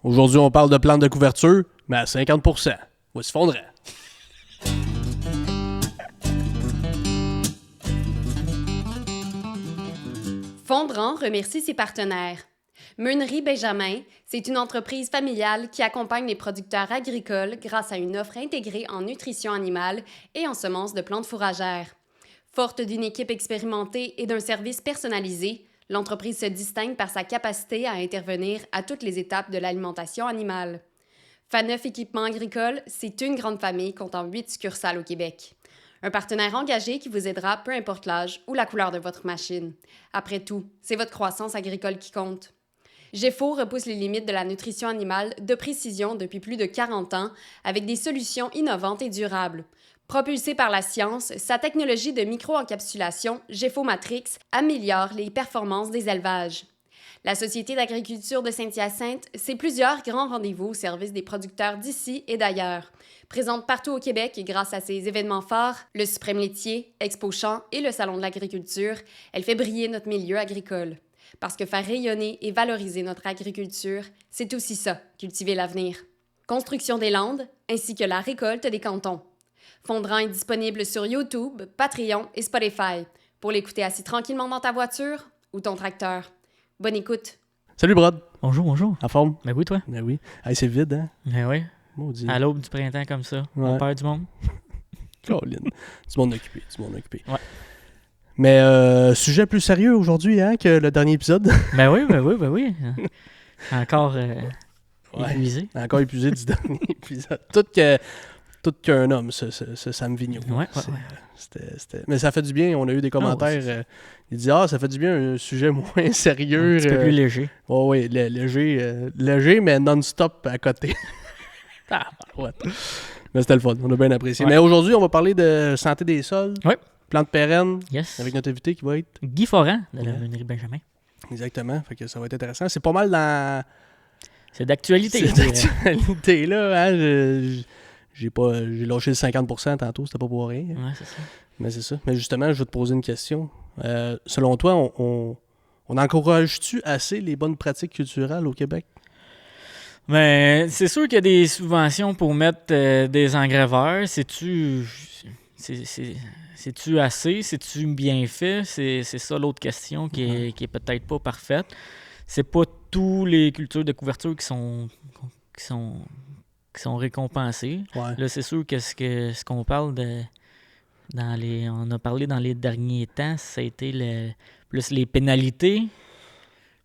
Aujourd'hui, on parle de plantes de couverture, mais à 50%. Voici Fondrant. Fondrant remercie ses partenaires. Meunerie Benjamin, c'est une entreprise familiale qui accompagne les producteurs agricoles grâce à une offre intégrée en nutrition animale et en semences de plantes fourragères. Forte d'une équipe expérimentée et d'un service personnalisé, l'entreprise se distingue par sa capacité à intervenir à toutes les étapes de l'alimentation animale. Faneuf Équipement Agricole, c'est une grande famille comptant 8 succursales au Québec. Un partenaire engagé qui vous aidera peu importe l'âge ou la couleur de votre machine. Après tout, c'est votre croissance agricole qui compte. GEFO repousse les limites de la nutrition animale de précision depuis plus de 40 ans avec des solutions innovantes et durables. Propulsée par la science, sa technologie de micro-encapsulation, GEFO Matrix, améliore les performances des élevages. La Société d'agriculture de Saint-Hyacinthe, c'est plusieurs grands rendez-vous au service des producteurs d'ici et d'ailleurs. Présente partout au Québec grâce à ses événements phares, le Suprême laitier, Expo Champs et le Salon de l'agriculture, elle fait briller notre milieu agricole. Parce que faire rayonner et valoriser notre agriculture, c'est aussi ça, cultiver l'avenir. Construction des landes, ainsi que la récolte des cantons. Fondrant est disponible sur YouTube, Patreon et Spotify pour l'écouter assis tranquillement dans ta voiture ou ton tracteur. Bonne écoute. Salut, Brad. Bonjour. En forme? Ben oui, toi? Ben oui. Hey, c'est vide, hein? Ben oui. Maudit. À l'aube du printemps comme ça, Ouais. on perd du monde. Caroline. Du monde occupé, Ouais. Mais sujet plus sérieux aujourd'hui, hein, que le dernier épisode. Ben oui. Encore épuisé. Encore épuisé du dernier épisode. Tout qu'un homme, ce Sam Vigneault. Ouais. Mais ça fait du bien, on a eu des commentaires. Il dit ça fait du bien un sujet moins sérieux. Un petit peu plus léger. Oui, léger, mais non-stop à côté. Ouais. Mais c'était le fun, on a bien apprécié. Ouais. Mais aujourd'hui, on va parler de santé des sols, Ouais. plantes pérennes, Yes. avec notre invité qui va être. Guy Forand de la Ouais. Meunerie Benjamin. Exactement, fait que ça va être intéressant. C'est pas mal dans C'est d'actualité. cette je dirais. actualité-là. Hein? J'ai lâché le 50% tantôt, c'était pas pour rien. Ouais, c'est ça. Mais c'est ça. Mais justement, je vais te poser une question. Selon toi, on encourage-tu assez les bonnes pratiques culturelles au Québec? Ben, c'est sûr qu'il y a des subventions pour mettre des engraveurs. C'est-tu assez? C'est-tu bien fait? C'est ça l'autre question qui est peut-être pas parfaite. C'est pas tous les cultures de couverture qui sont récompensées. Ouais. Là, c'est sûr que ce qu'on parle on a parlé dans les derniers temps, ça a été plus les pénalités.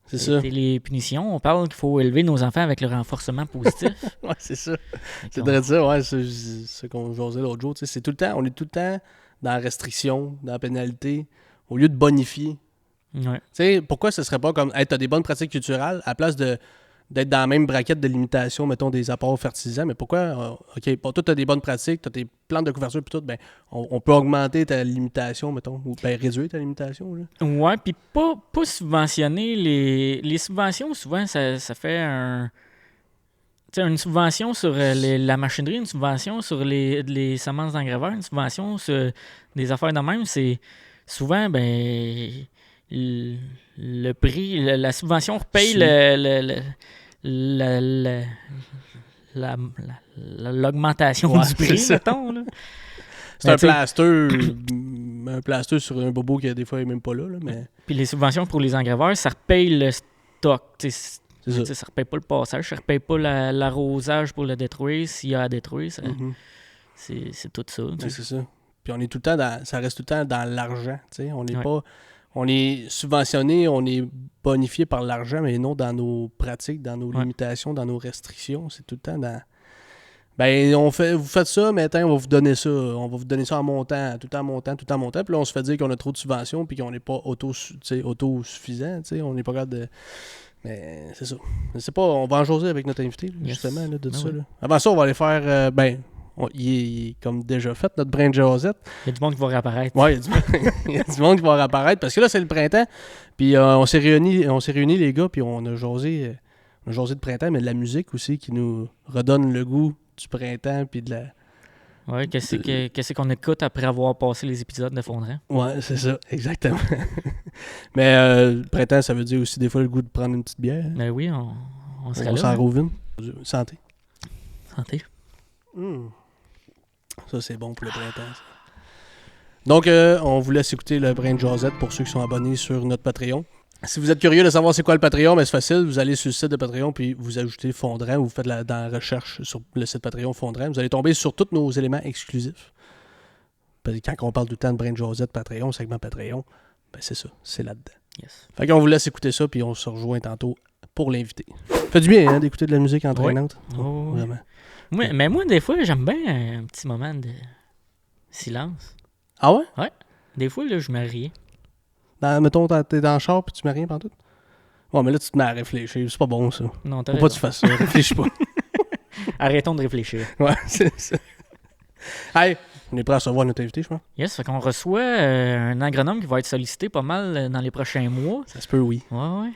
C'est Ça a ça. été les punitions. On parle qu'il faut élever nos enfants avec le renforcement positif. Ouais, c'est ça. Fait C'est qu'on- vrai ça, ouais. C'est ce qu'on jasait l'autre jour. Tu sais, on est tout le temps dans la restriction, dans la pénalité, au lieu de bonifier. Ouais. Tu sais, pourquoi ce serait pas comme, hey, t'as des bonnes pratiques culturelles, à la place d'être dans la même braquette de limitation, mettons, des apports fertilisants, mais pourquoi, OK, toi, t'as des bonnes pratiques, t'as tes plantes de couverture, puis tout, ben, on peut augmenter ta limitation, mettons, ou ben, réduire ta limitation, là. Ouais, puis pas subventionner les subventions, souvent, ça fait tu sais, une subvention sur la machinerie, une subvention sur les semences d'engraveurs, une subvention sur des affaires de même, c'est souvent, ben, le prix, la subvention repaye l'augmentation Ouais, du prix, c'est ça. mettons, là. C'est un tu sais- plaster sur un bobo qui, des fois, est même pas là, mais Puis les subventions pour les engraveurs, ça repaye le stock. Tu sais, c'est ça. tu sais, ça repaye pas le passage, ça repaye pas l'arrosage pour le détruire. S'il y a à détruire, Mhm. c'est tout ça. tu Ouais, sais. c'est ça. Puis on est tout le temps ça reste tout le temps dans l'argent, tu sais. On n'est Ouais. pas, on est subventionné, on est bonifié par l'argent, mais non dans nos pratiques, dans nos Ouais. limitations, dans nos restrictions. C'est tout le temps dans. Ben, vous faites ça, mais attends, on va vous donner ça. On va vous donner ça en montant, tout en montant. Puis là, on se fait dire qu'on a trop de subventions, puis qu'on n'est pas autosuffisant, tu sais. On n'est pas capable de. Mais c'est ça. Mais c'est pas. On va en jaser avec notre invité, là, Yes. justement, là, de Ben ça. oui. Là. Avant ça, on va aller faire. Il est comme déjà fait, notre brin de jasette. Il y a du monde qui va réapparaître. Ouais, il y a du monde qui va réapparaître parce que là, c'est le printemps. Puis on s'est réunis, les gars, puis on a jasé de printemps, mais de la musique aussi qui nous redonne le goût du printemps, puis de la. Ouais, qu'est-ce qu'on écoute après avoir passé les épisodes de Fondrant? Ouais, c'est ça, exactement. Mais le printemps, ça veut dire aussi des fois le goût de prendre une petite bière. Ben oui, on serait On là. s'en hein. rouvre une. Santé. Santé. Ça, c'est bon pour le printemps. Ça. Donc, on vous laisse écouter le Brin de Josette pour ceux qui sont abonnés sur notre Patreon. Si vous êtes curieux de savoir c'est quoi le Patreon, ben c'est facile. Vous allez sur le site de Patreon puis vous ajoutez Fondran ou vous faites dans la recherche sur le site Patreon Fondran. Vous allez tomber sur tous nos éléments exclusifs. Parce que quand on parle tout le temps de Brin de Josette Patreon, segment Patreon, ben c'est ça, c'est là-dedans. Yes. Fait qu'on vous laisse écouter ça puis on se rejoint tantôt pour l'inviter. Fait du bien hein, d'écouter de la musique entraînante. Oh, vraiment. Mais moi, des fois, j'aime bien un petit moment de silence. Ah ouais? Ouais. Des fois, là, je me riais. Mettons, t'es dans le char puis tu mets rien pantoute. Bon, mais là, tu te mets à réfléchir. C'est pas bon, ça. Non, t'as Faut pas que tu fasses ça. Réfléchis pas. Arrêtons de réfléchir. Ouais, c'est ça. Hey, on est prêt à recevoir notre invité, je pense. Yes, fait qu'on reçoit un agronome qui va être sollicité pas mal dans les prochains mois. Ça se peut, oui. Ouais.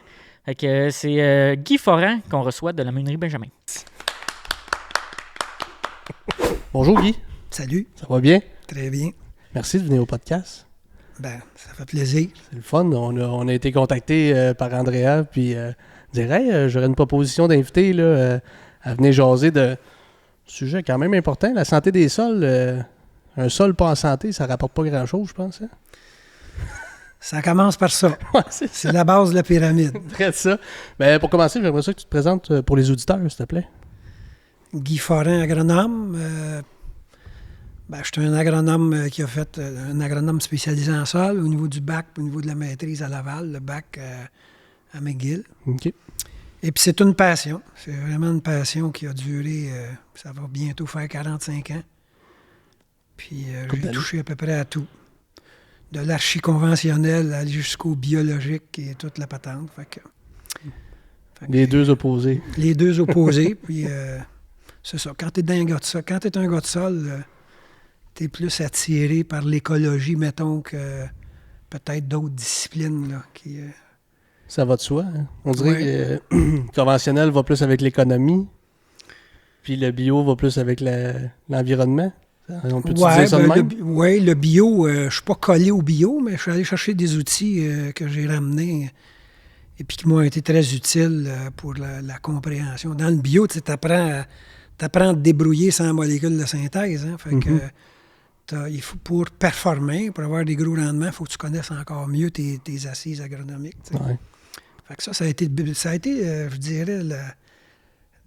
Fait que c'est Guy Forand qu'on reçoit de la Meunerie Benjamin. Bonjour, Guy. Salut, Ça va bien? très bien. Merci de venir au podcast. Ben, ça fait plaisir. C'est le fun. On a été contacté par Andrea, puis dire hey, j'aurais une proposition d'invité là, à venir jaser de sujet quand même important, la santé des sols. Un sol pas en santé, ça rapporte pas grand-chose, je pense. Hein? Ça commence par ça. Ouais, c'est ça. C'est la base de la pyramide. Très ça. Ben, pour commencer, j'aimerais ça que tu te présentes pour les auditeurs, s'il te plaît. Guy Forand, agronome. Je suis un agronome qui a fait un agronome spécialisé en sol au niveau du bac, au niveau de la maîtrise à Laval, le bac à McGill. OK. Et puis c'est une passion. C'est vraiment une passion qui a duré, ça va bientôt faire 45 ans. Puis j'ai touché à peu près à tout. De l'archi-conventionnel aller jusqu'au biologique et toute la patente. Fait que Les deux opposés. Les deux opposés. Puis c'est ça. Quand t'es un gars de sol, quand t'es un gars de sol, t'es plus attiré par l'écologie, mettons, que peut-être d'autres disciplines là, qui... Ça va de soi. Hein? On dirait que le conventionnel va plus avec l'économie, puis le bio va plus avec l'environnement. On peut dire ça de même? Le bio, je suis pas collé au bio, mais je suis allé chercher des outils que j'ai ramenés et puis qui m'ont été très utiles pour la compréhension. Dans le bio, tu apprends à te débrouiller sans molécules de synthèse. Hein? Fait que il faut, pour performer, pour avoir des gros rendements, il faut que tu connaisses encore mieux tes assises agronomiques. Ouais. Fait que ça a été, je dirais,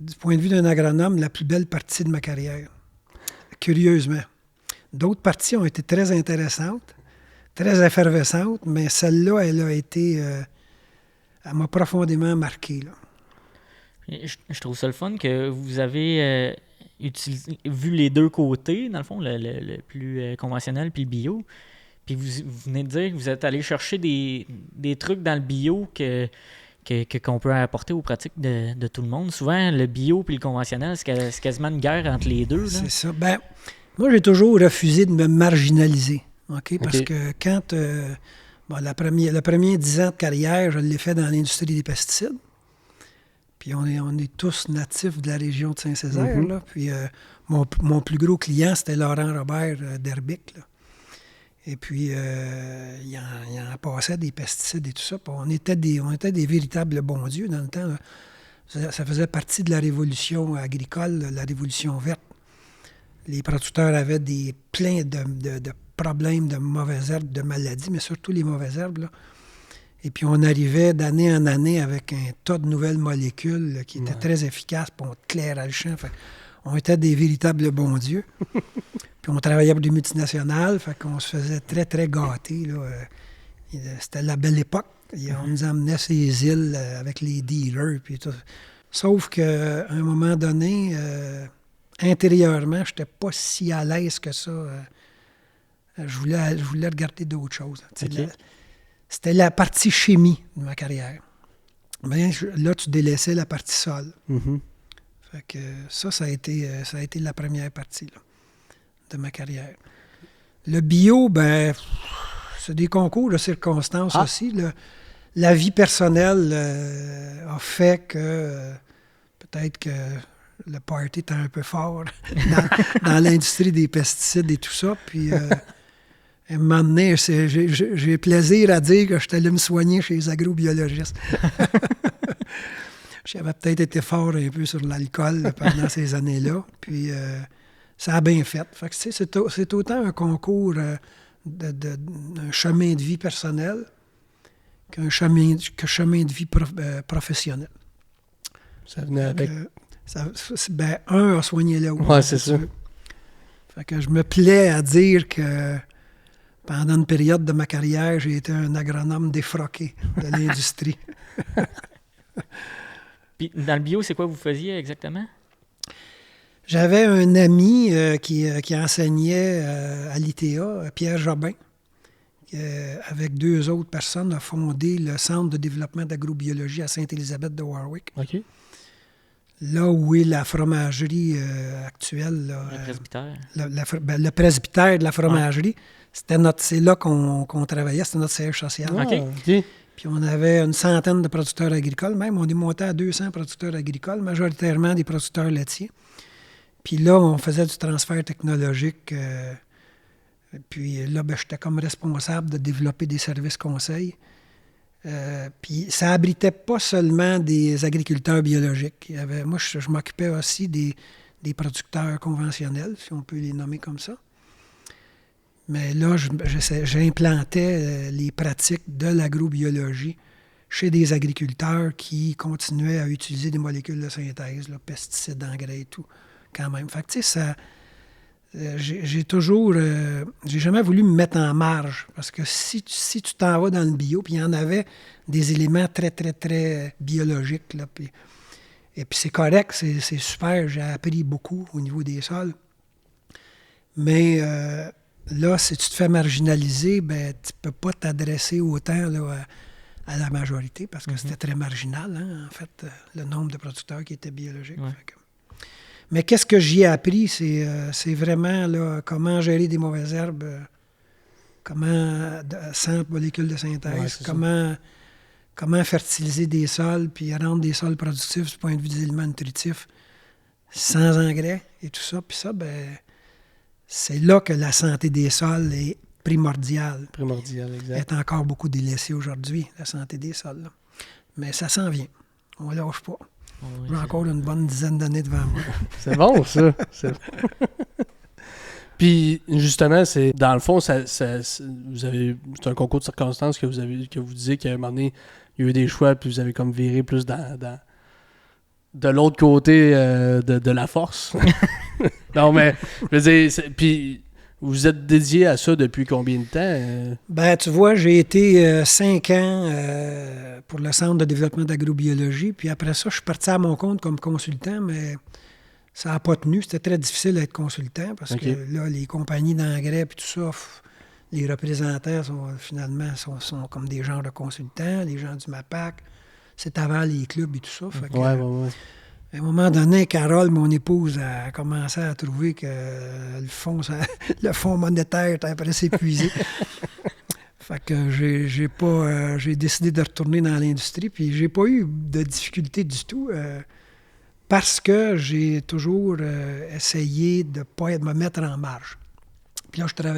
du point de vue d'un agronome, la plus belle partie de ma carrière. Curieusement. D'autres parties ont été très intéressantes, très effervescentes, mais celle-là, elle m'a profondément marqué. Là. Je trouve ça le fun que vous avez vu les deux côtés, dans le fond, le plus conventionnel puis le bio. Puis vous venez de dire que vous êtes allé chercher des trucs dans le bio qu'on peut apporter aux pratiques de tout le monde. Souvent, le bio puis le conventionnel, c'est quasiment une guerre entre les deux. Là. C'est ça. Ben, moi, j'ai toujours refusé de me marginaliser. OK? Parce que quand... le premier 10 ans de carrière, je l'ai fait dans l'industrie des pesticides. Puis on est tous natifs de la région de Saint-Césaire. Là. Puis mon plus gros client, c'était Laurent Robert d'Herbic. Là. Et puis, il en passait des pesticides et tout ça. Puis on était des véritables bons dieux dans le temps. Là. Ça faisait partie de la révolution agricole, la révolution verte. Les producteurs avaient plein de problèmes de mauvaises herbes, de maladies, mais surtout les mauvaises herbes. Là. Et puis, on arrivait d'année en année avec un tas de nouvelles molécules là, qui étaient très efficaces, puis on clairait le champ. Fait on était des véritables bons dieux. Puis on travaillait pour des multinationales, fait qu'on se faisait très, très gâter. Là. C'était la belle époque. On nous emmenait ces îles avec les dealers, puis tout. Sauf qu'à un moment donné, intérieurement, je n'étais pas si à l'aise que ça. Je voulais regarder d'autres choses. Okay. C'était la partie chimie de ma carrière. Mais là, tu délaissais la partie sol. Fait que ça a été la première partie là, de ma carrière. Le bio, c'est des concours de circonstances aussi. Là. La vie personnelle a fait que peut-être que le party était un peu fort dans l'industrie des pesticides et tout ça. Puis, à un moment donné, j'ai plaisir à dire que je suis allé me soigner chez les agrobiologistes. J'avais peut-être été fort un peu sur l'alcool là, pendant ces années-là. Puis ça a bien fait. Fait que, c'est autant un concours d'un chemin de vie personnel qu'un chemin de vie professionnel. Ça venait avec. Un a soigné l'autre. Ouais, c'est ça. Fait que je me plais à dire que pendant une période de ma carrière, j'ai été un agronome défroqué de l'industrie. Puis dans le bio, c'est quoi vous faisiez exactement? J'avais un ami qui enseignait à l'ITA, Pierre Jobin, avec 2 autres personnes, a fondé le Centre de développement d'agrobiologie à Sainte-Élisabeth de Warwick. OK. Là où est la fromagerie actuelle. Là, Le presbytère. le presbytère de la fromagerie. C'est là qu'on travaillait, c'était notre siège social. Ah, OK. OK. Puis on avait une centaine de producteurs agricoles, même on est monté à 200 producteurs agricoles, majoritairement des producteurs laitiers. Puis là, on faisait du transfert technologique. Puis là, j'étais comme responsable de développer des services conseils. Puis ça abritait pas seulement des agriculteurs biologiques. Moi, je m'occupais aussi des producteurs conventionnels, si on peut les nommer comme ça. Mais là, j'implantais les pratiques de l'agrobiologie chez des agriculteurs qui continuaient à utiliser des molécules de synthèse, là, pesticides, engrais et tout, quand même. Fait que, tu sais, j'ai jamais voulu me mettre en marge, parce que si tu t'en vas dans le bio, puis il y en avait des éléments très, très, très biologiques, là, et puis c'est correct, c'est super, j'ai appris beaucoup au niveau des sols. Mais là, si tu te fais marginaliser, ben tu peux pas t'adresser autant là, à la majorité, parce que c'était très marginal, hein, en fait, le nombre de producteurs qui étaient biologiques. Ouais. Mais qu'est-ce que j'y ai appris, c'est vraiment là, comment gérer des mauvaises herbes, sans molécules de synthèse, comment fertiliser des sols, puis rendre des sols productifs du point de vue des éléments nutritifs, sans engrais et tout ça. Puis ça, ben c'est là que la santé des sols est primordiale. Primordial, Elle exact. est encore beaucoup délaissée aujourd'hui, la santé des sols. Là. Mais ça s'en vient. On ne lâche pas. Oui, J'ai encore une bonne dizaine d'années devant moi. C'est bon, ça. Puis, justement, c'est dans le fond, c'est un concours de circonstances que vous disiez qu'à un moment donné, il y a eu des choix, puis vous avez comme viré plus de l'autre côté de la force. Non, mais, je veux dire, puis vous êtes dédié à ça depuis combien de temps? Ben, tu vois, j'ai été 5 ans pour le Centre de développement d'agrobiologie, puis après ça, je suis parti à mon compte comme consultant, mais ça n'a pas tenu. C'était très difficile d'être consultant, parce que là, les compagnies d'engrais puis tout ça, les représentants sont comme des genres de consultants, les gens du MAPAC, c'est avant les clubs et tout ça. Fait que, Ouais. à un moment donné, Carole, mon épouse, a commencé à trouver que le fonds monétaire était après s'épuiser. Fait que j'ai décidé de retourner dans l'industrie, puis j'ai pas eu de difficulté du tout, parce que j'ai toujours essayé de ne pas me mettre en marge. Puis là, je suis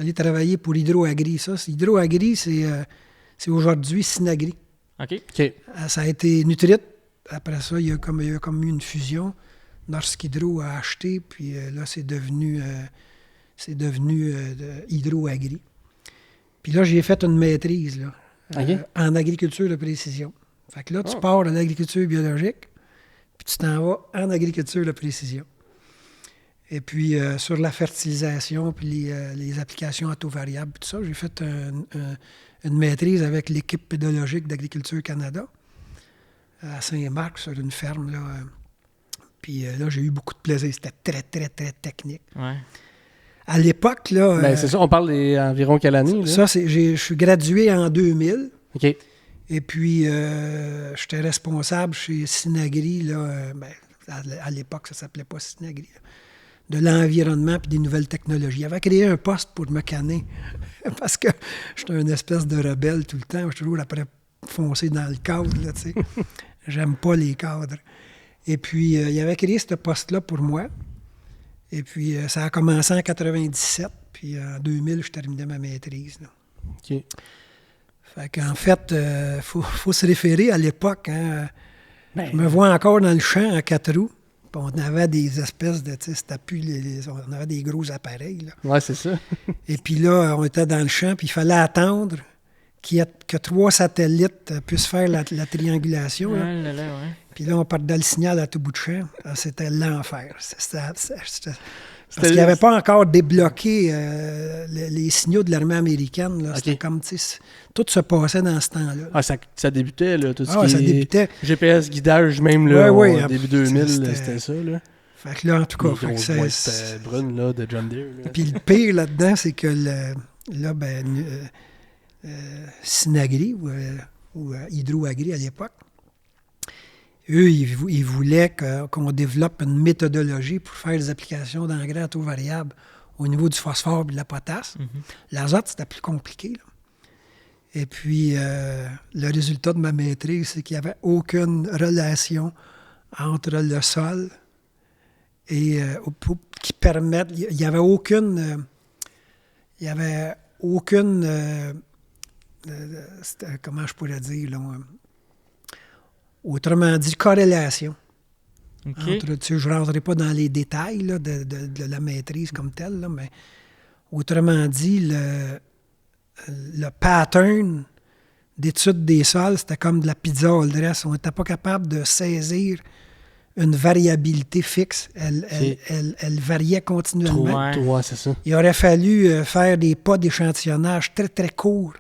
allé travailler pour Hydro-Agri. Hydro-Agri, c'est aujourd'hui Synagri. OK. Ça a été Nutrit. Après ça, il y a comme eu une fusion. Norsk Hydro a acheté, puis là, c'est devenu Hydro-Agri. Puis là, j'ai fait une maîtrise là, en agriculture de précision. Fait que là, tu pars de l'agriculture biologique, puis tu t'en vas en agriculture de précision. Et puis, sur la fertilisation, puis les applications à taux variables, tout ça, j'ai fait une maîtrise avec l'équipe pédologique d'Agriculture Canada à Saint-Marc, sur une ferme. Là. Puis là, j'ai eu beaucoup de plaisir. C'était très, très, très technique. Ouais. À l'époque, là... Ben, c'est ça, on parle d'environ quelle année? Là? Ça, je suis gradué en 2000. OK. Et puis, j'étais responsable chez Synagri, là, à l'époque, ça ne s'appelait pas Synagri, là, de l'environnement et des nouvelles technologies. Il avait créé un poste pour me canner, parce que j'étais une espèce de rebelle tout le temps. Je suis toujours après foncer dans le cadre, là, tu sais. J'aime pas les cadres. Et puis, il avait créé ce poste-là pour moi. Et puis, ça a commencé en 97, puis en 2000, je terminais ma maîtrise. Là. OK. Fait qu'en fait, faut se référer à l'époque. Hein, Ben, Je me vois encore dans le champ en 4 roues. Puis on avait des espèces de, tu sais, c'était plus on avait des gros appareils, là. Ouais, c'est ça. Et puis là, on était dans le champ, puis il fallait attendre que 3 satellites puissent faire la triangulation, là. Ah là là, ouais. Puis là, on perdait le signal à tout bout de champ. Ah, c'était l'enfer. Parce qu'il n'avait pas encore débloqué les signaux de l'armée américaine, là. OK. C'était comme, tu sais, tout se passait dans ce temps-là. Ah, ça débutait, là. Tout ce Ah ouais, qui ça est débutait. GPS, guidage, même, là, Ouais, au début 2000, c'était- c'était ça, là. Fait que là, en tout cas, Les fait que grosses boîtes brunes, là, de John Deere, là. Puis le pire là-dedans, c'est que Synagri ou Hydro-Agri à l'époque, eux, ils voulaient qu'on développe une méthodologie pour faire des applications d'engrais à taux variable au niveau du phosphore et de la potasse. L'azote, c'était plus compliqué, là. Et puis, le résultat de ma maîtrise, c'est qu'il n'y avait aucune relation entre le sol et qui permette... Il n'y avait aucune... comment je pourrais dire, là, autrement dit, corrélation. OK. Entre, tu sais, je ne rentrerai pas dans les détails là, de la maîtrise comme telle, là, mais autrement dit, le pattern d'étude des sols, c'était comme de la pizza all dress. On n'était pas capable de saisir une variabilité fixe. Elle variait continuellement. Ouais. Ouais, c'est ça. Il aurait fallu faire des pas d'échantillonnage très, très courts.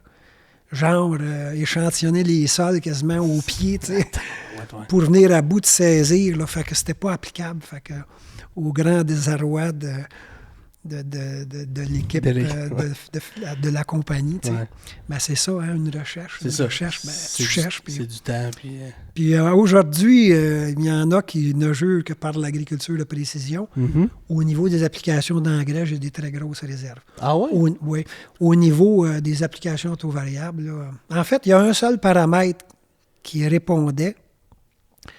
Genre, échantillonner les sols quasiment au pied, tu sais, Ouais. pour venir à bout de saisir. Là, fait que c'était pas applicable. Fait que, au grand désarroi de l'équipe, de la compagnie, tu sais. Ouais. Ben, c'est ça, hein, une recherche. C'est Une ça. recherche, ben, C'est tu cherches. C'est du temps, puis... Puis aujourd'hui, il y en a qui ne jurent que par l'agriculture de précision. Au niveau des applications d'engrais, j'ai des très grosses réserves. Ah ouais? Oui. Au niveau des applications à taux variable, là, en fait, il y a un seul paramètre qui répondait,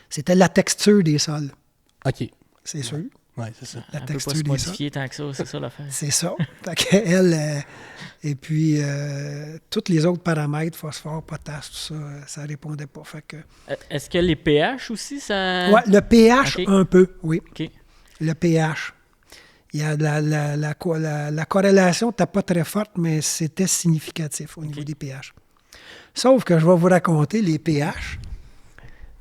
c'était la texture des sols. OK. C'est sûr. Ouais, c'est ça. La Elle peut pas texture se des sols. modifier tant que ça, c'est ça l'affaire. C'est ça. Fait qu'elle, et puis, tous les autres paramètres, phosphore, potasse, tout ça, ça répondait pas. Fait que... Est-ce que les pH aussi, ça... Ouais, le pH, OK. un peu, oui. OK. Le pH. Il y a la corrélation n'était pas très forte, mais c'était significatif au niveau des pH. Sauf que je vais vous raconter les pH.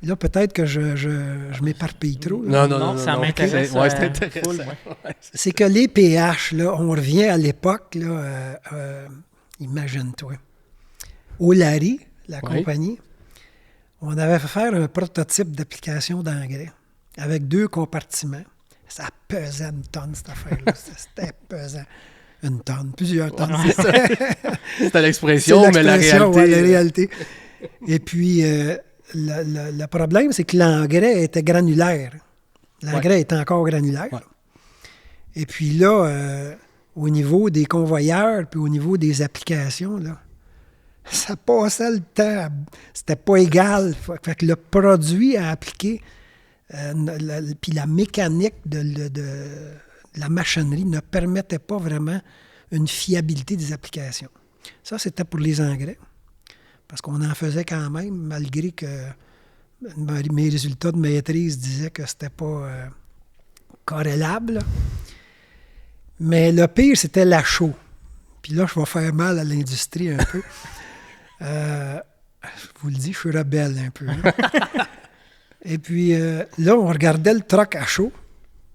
Là, peut-être que je m'éparpille trop. Là. Non, ça m'intéresse. Ouais, c'est intéressant. full, ouais. C'est que les pH, là, on revient à l'époque, là, imagine-toi. O'Larry, la compagnie, on avait fait faire un prototype d'application d'engrais avec 2 compartiments. Ça pesait une tonne, cette affaire-là. C'était pesant. Une tonne, plusieurs tonnes. C'est ça. C'était l'expression, C'est mais la l'expression, réalité... ouais, la réalité. Et puis, le problème, c'est que l'engrais était granulaire. L'engrais était encore granulaire. Ouais. Et puis là, au niveau des convoyeurs, puis au niveau des applications, là, ça passait le temps. C'était pas égal. Fait que le produit à appliquer, puis la mécanique de la machinerie ne permettait pas vraiment une fiabilité des applications. Ça, c'était pour les engrais. Parce qu'on en faisait quand même, malgré que mes résultats de maîtrise disaient que c'était pas corrélable. Mais le pire, c'était la chaux. Puis là, je vais faire mal à l'industrie un peu. Je vous le dis, je suis rebelle un peu. Hein. Et puis là, on regardait le troc à chaud.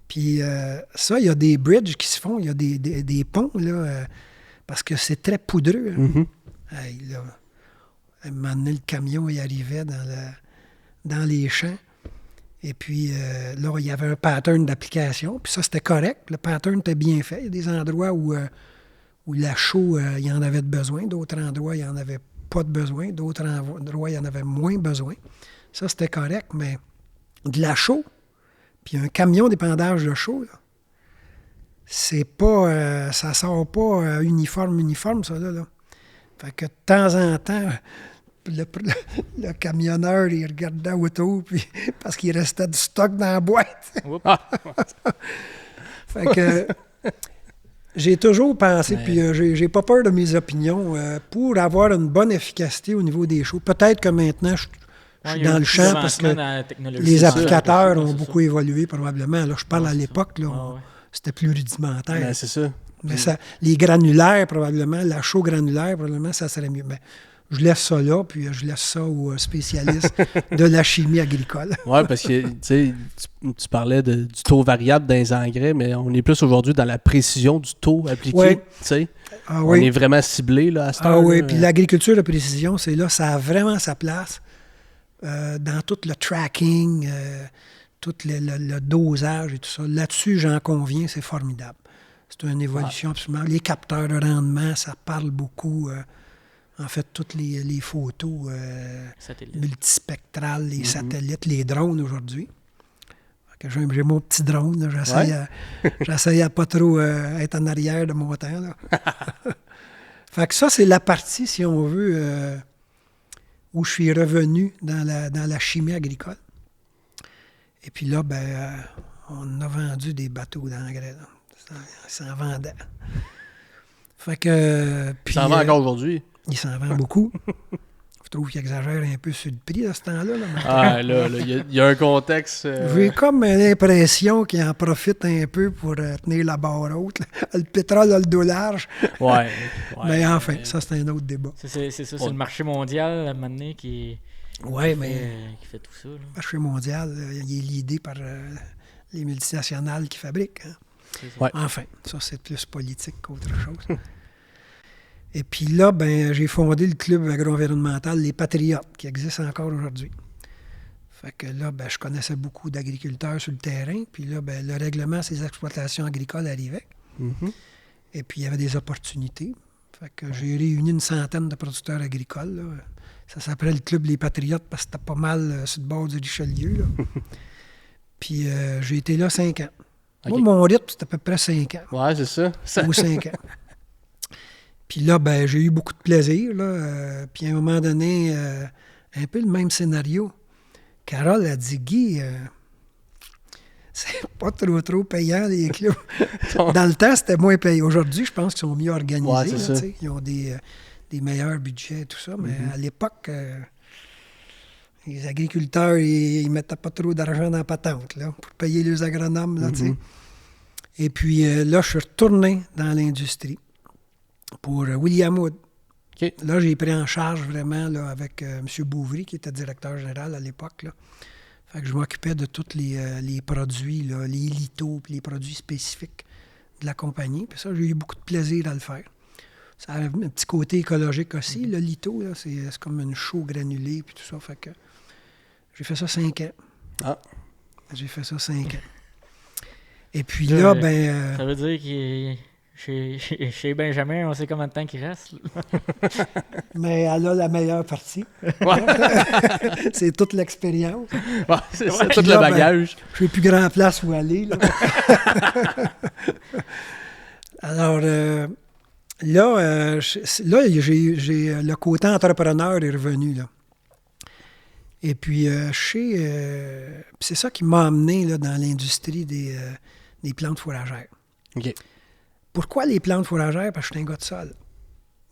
Puis ça, il y a des bridges qui se font, il y a des ponts, là, parce que c'est très poudreux. Hein. Hey, là, à un moment donné, le camion, il arrivait dans les champs. Et puis là, il y avait un pattern d'application. Puis ça, c'était correct. Le pattern était bien fait. Il y a des endroits où la chaux, il y en avait de besoin. D'autres endroits, il n'y en avait pas de besoin. D'autres endroits, il y en avait moins besoin. Ça, c'était correct. Mais de la chaux, puis un camion d'épandage de chaux, là, c'est pas... ça sort pas uniforme, ça, là. Fait que de temps en temps... Le camionneur, il regardait autour puis, parce qu'il restait du stock dans la boîte. Fait que j'ai toujours pensé, puis j'ai pas peur de mes opinions, pour avoir une bonne efficacité au niveau des chaux. Peut-être que maintenant, je je suis dans le champ parce que les applicateurs ont beaucoup évolué probablement. Là, je parle à l'époque, là, c'était plus rudimentaire. Ben, c'est ça. Mais les granulaires, probablement, la chaux granulaire, probablement, ça serait mieux. Mais je laisse ça là, puis je laisse ça aux spécialistes de la chimie agricole. Oui, parce que tu parlais du taux variable dans les engrais, mais on est plus aujourd'hui dans la précision du taux appliqué. Oui. On est vraiment ciblé là, à ce temps-là. Oui, puis l'agriculture de précision, c'est là, ça a vraiment sa place dans tout le tracking, tout le dosage et tout ça. Là-dessus, j'en conviens, c'est formidable. C'est une évolution absolument. Les capteurs de rendement, ça parle beaucoup. En fait, toutes les photos multispectrales, les satellites, les drones aujourd'hui. J'ai mon petit drone. Là, j'essaye à pas trop être en arrière de mon temps. Là. Fait que ça, c'est la partie, si on veut, où je suis revenu dans la chimie agricole. Et puis là, on a vendu des bateaux d'engrais. Ils s'en vendaient. Fait que... Puis, ça en vend encore aujourd'hui. Il s'en vend beaucoup. Je trouve qu'il exagère un peu sur le prix à ce temps-là. Là, il y a un contexte... J'ai comme l'impression qu'il en profite un peu pour tenir la barre haute. Le pétrole a le dos large. Mais enfin, ça, c'est un autre débat. C'est ça, c'est le marché mondial, à un moment donné, qui fait tout ça. Là. Le marché mondial, il est l'idée par les multinationales qui fabriquent. Hein. Enfin, ça, c'est plus politique qu'autre chose. Et puis là, j'ai fondé le club agro-environnemental Les Patriotes, qui existe encore aujourd'hui. Fait que là, je connaissais beaucoup d'agriculteurs sur le terrain. Puis là, le règlement ces exploitations agricoles arrivait. Mm-hmm. Et puis, il y avait des opportunités. Fait que j'ai réuni une centaine de producteurs agricoles. Là. Ça s'appelait le club Les Patriotes parce que c'était pas mal sur le bord du Richelieu. Là. Puis j'ai été là 5 ans. Okay. Moi, mon rythme, c'était à peu près 5 ans. Ouais, c'est ça. Ou 5 ans. Puis là, j'ai eu beaucoup de plaisir. Là. Puis à un moment donné, un peu le même scénario. Carole a dit, Guy, c'est pas trop payant, les clubs. Dans le temps, c'était moins payant. Aujourd'hui, je pense qu'ils sont mieux organisés. Là, ils ont des meilleurs budgets et tout ça. Mais à l'époque, les agriculteurs, ils mettaient pas trop d'argent dans la patente là, pour payer les agronomes. Là, Et puis là, je suis retourné dans l'industrie pour William Wood. Okay. Là, j'ai pris en charge vraiment là, avec M. Bouvry, qui était directeur général à l'époque. Là. Fait que je m'occupais de tous les produits, là, les litos, puis les produits spécifiques de la compagnie. Puis ça, j'ai eu beaucoup de plaisir à le faire. Ça a un petit côté écologique aussi. Le lito, là, c'est comme une chaux granulée, puis tout ça. Fait que j'ai fait ça 5 ans. Ah. J'ai fait ça 5 ans. Et puis là, ça veut dire que chez Benjamin, on sait combien de temps qu'il reste. Mais elle a la meilleure partie. C'est toute l'expérience. Ouais, c'est ça, tout le bagage. Je n'ai plus grand place où aller. Là. Alors, là, j'ai le côté entrepreneur est revenu. Là. Et puis, c'est ça qui m'a amené là, dans l'industrie des plantes fourragères. OK. Pourquoi les plantes fourragères? Parce que je suis un gars de sol.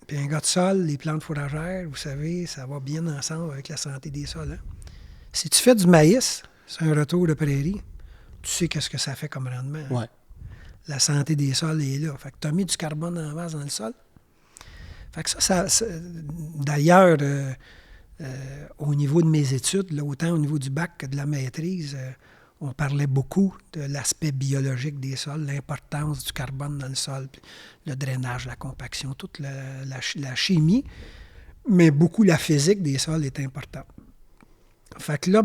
Puis un gars de sol, les plantes fourragères, vous savez, ça va bien ensemble avec la santé des sols. Hein? Si tu fais du maïs, c'est un retour de prairie, tu sais qu'est-ce que ça fait comme rendement. Hein? Ouais. La santé des sols est là. Fait que tu as mis du carbone en masse dans le sol. Fait que ça d'ailleurs, au niveau de mes études, là, autant au niveau du bac que de la maîtrise, on parlait beaucoup de l'aspect biologique des sols, l'importance du carbone dans le sol, puis le drainage, la compaction, toute la chimie, mais beaucoup la physique des sols est importante. Fait que là,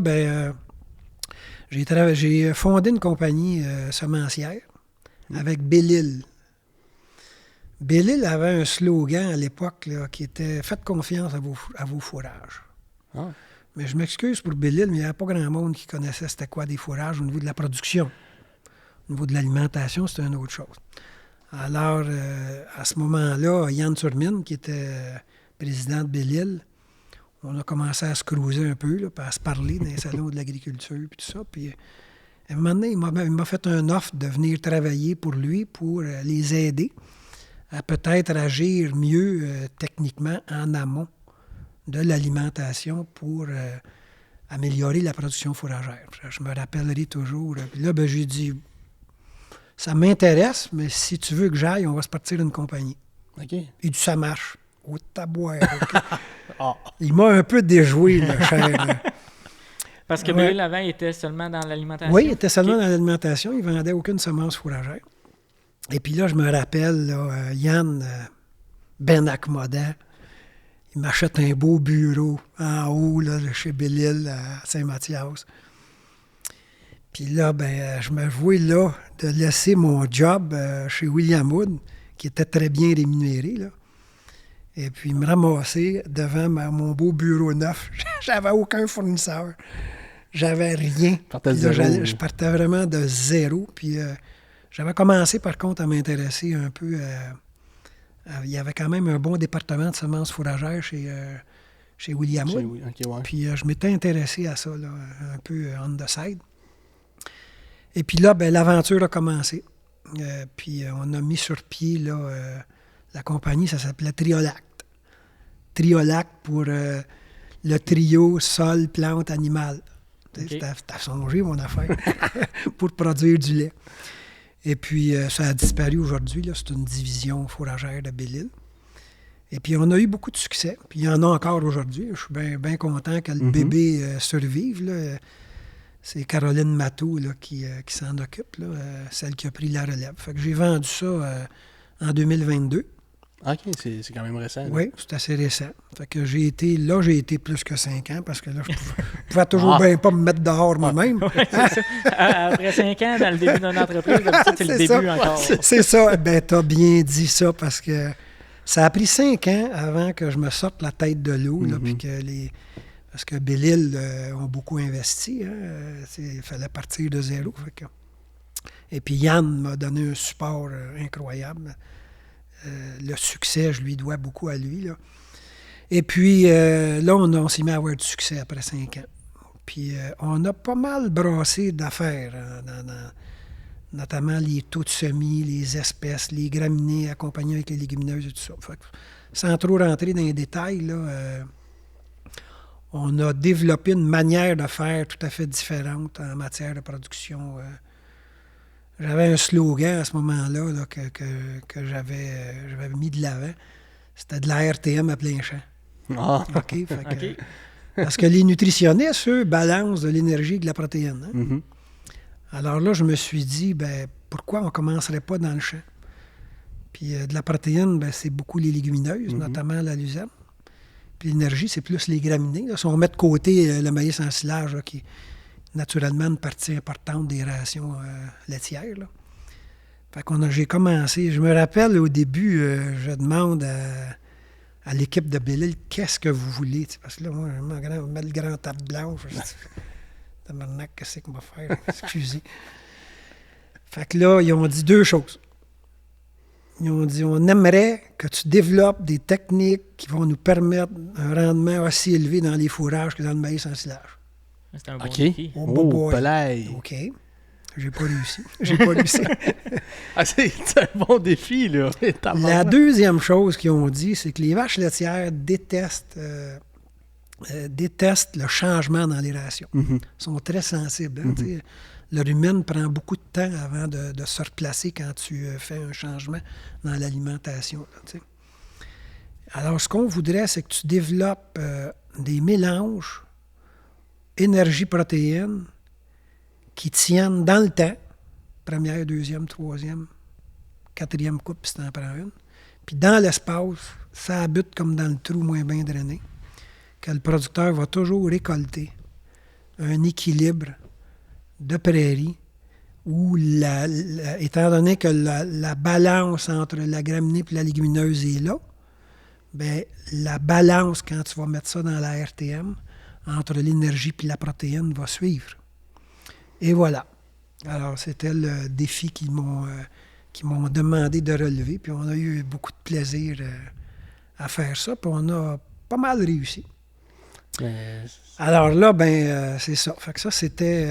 j'ai fondé une compagnie semencière avec Belle-Île. Belle-Île avait un slogan à l'époque là, qui était « Faites confiance à vos fourrages ». Ah. Mais je m'excuse pour Belle-Île, mais il n'y avait pas grand monde qui connaissait c'était quoi des fourrages au niveau de la production. Au niveau de l'alimentation, c'était une autre chose. Alors, à ce moment-là, Yann Turmine, qui était président de Belle-Île, on a commencé à se cruiser un peu, là, puis à se parler dans les salons de l'agriculture, puis tout ça. Puis, à un moment donné, il m'a fait un offre de venir travailler pour lui, pour les aider à peut-être agir mieux techniquement en amont de l'alimentation pour améliorer la production fourragère. Je me rappellerai toujours. Puis là, ben, j'ai dit, ça m'intéresse, mais si tu veux que j'aille, on va se partir d'une compagnie. OK. Il dit, ça marche. Oh, tabouère, OK. Ah. Il m'a un peu déjoué, le cher. Là. Parce que Ouais. Bellil, avant, il était seulement dans l'alimentation. Oui, il était seulement OK. dans l'alimentation. Il ne vendait aucune semence fourragère. Et puis là, je me rappelle, là, Yann Ben-Akmoda, il m'achète un beau bureau en haut, là, de chez Bellil, à Saint-Mathias. Puis là, ben, je me vois là de laisser mon job chez William Wood, qui était très bien rémunéré, là. Et puis me ramasser devant mon beau bureau neuf. J'avais aucun fournisseur. J'avais rien. Partais de Puis là, zéro. je partais vraiment de zéro. Puis j'avais commencé, par contre, à m'intéresser un peu il y avait quand même un bon département de semences fourragères chez William Wood. Oui, OK, ouais. Puis je m'étais intéressé à ça, là, un peu on the side. Et puis là, ben, l'aventure a commencé. Puis on a mis sur pied là, la compagnie, ça s'appelait Triolact. Triolact pour le trio sol, plante, animal. OK. T'as songé, mon affaire, pour produire du lait. Et puis, ça a disparu aujourd'hui. Là. C'est une division fourragère de Bellil. Et puis, on a eu beaucoup de succès. Puis, il y en a encore aujourd'hui. Je suis bien, bien content que le bébé survive. Là. C'est Caroline Matteau là, qui s'en occupe, là, celle qui a pris la relève. Fait que j'ai vendu ça en 2022. OK, c'est quand même récent. là. Oui, c'est assez récent. Fait que j'ai été plus que 5 ans parce que là, je pouvais toujours bien pas me mettre dehors moi-même. Ouais, c'est ça. Après 5 ans, dans le début d'une entreprise, d'habitude, c'est le C'est début ça. encore. C'est ça. Ben, t'as bien dit ça parce que ça a pris 5 ans avant que je me sorte la tête de l'eau. Là, puis que parce que Bellil ont beaucoup investi. Hein, il fallait partir de zéro. Fait que... Et puis Yann m'a donné un support incroyable. Le succès, je lui dois beaucoup à lui. Là. Et puis là, on s'est mis à avoir du succès après 5 ans. Puis on a pas mal brassé d'affaires, notamment les taux de semis, les espèces, les graminées accompagnées avec les légumineuses et tout ça. Fait que, sans trop rentrer dans les détails, là, on a développé une manière de faire tout à fait différente en matière de production. J'avais un slogan à ce moment-là là, que j'avais mis de l'avant. C'était de la RTM à plein champ. Ah. OK? Fait que, OK. parce que les nutritionnistes, eux, balancent de l'énergie et de la protéine. Hein? Mhm. Alors là, je me suis dit, ben pourquoi on ne commencerait pas dans le champ? Puis de la protéine, ben, c'est beaucoup les légumineuses, notamment la luzerne. Puis l'énergie, c'est plus les graminées. Là. Si on met de côté le maïs en silage, là, qui est naturellement une partie importante des rations laitières. Là. Fait j'ai commencé. Je me rappelle au début, je demande à l'équipe de Bellil, qu'est-ce que vous voulez? T'sais, parce que là, moi, je mets le grand table blanche. Je dis, tabarnak, qu'est-ce qu'on va faire? Excusez. Fait que là, ils ont dit 2 choses. Ils ont dit, on aimerait que tu développes des techniques qui vont nous permettre un rendement aussi élevé dans les fourrages que dans le maïs en silage. C'est un bon OK. défi. Oh, Oh, boy. palais. OK. J'ai pas réussi. J'ai pas réussi. Ah, c'est un bon défi, là. La deuxième chose qu'ils ont dit, c'est que les vaches laitières détestent le changement dans les rations. Ils sont très sensibles. Hein, tu sais. Le rumen prend beaucoup de temps avant de se replacer quand tu fais un changement dans l'alimentation. Là, tu sais. Alors, ce qu'on voudrait, c'est que tu développes des mélanges énergie-protéines qui tiennent dans le temps, première, deuxième, troisième, quatrième coupe, si tu en prends une. Puis dans l'espace, ça habite comme dans le trou moins bien drainé, que le producteur va toujours récolter un équilibre de prairie où, étant donné que la balance entre la graminée et la légumineuse est là, bien, la balance, quand tu vas mettre ça dans la RTM, entre l'énergie et la protéine, va suivre. Et voilà. Alors, c'était le défi qu'ils m'ont demandé de relever. Puis on a eu beaucoup de plaisir à faire ça. Puis on a pas mal réussi. Alors là, ben c'est ça. Fait que ça, c'était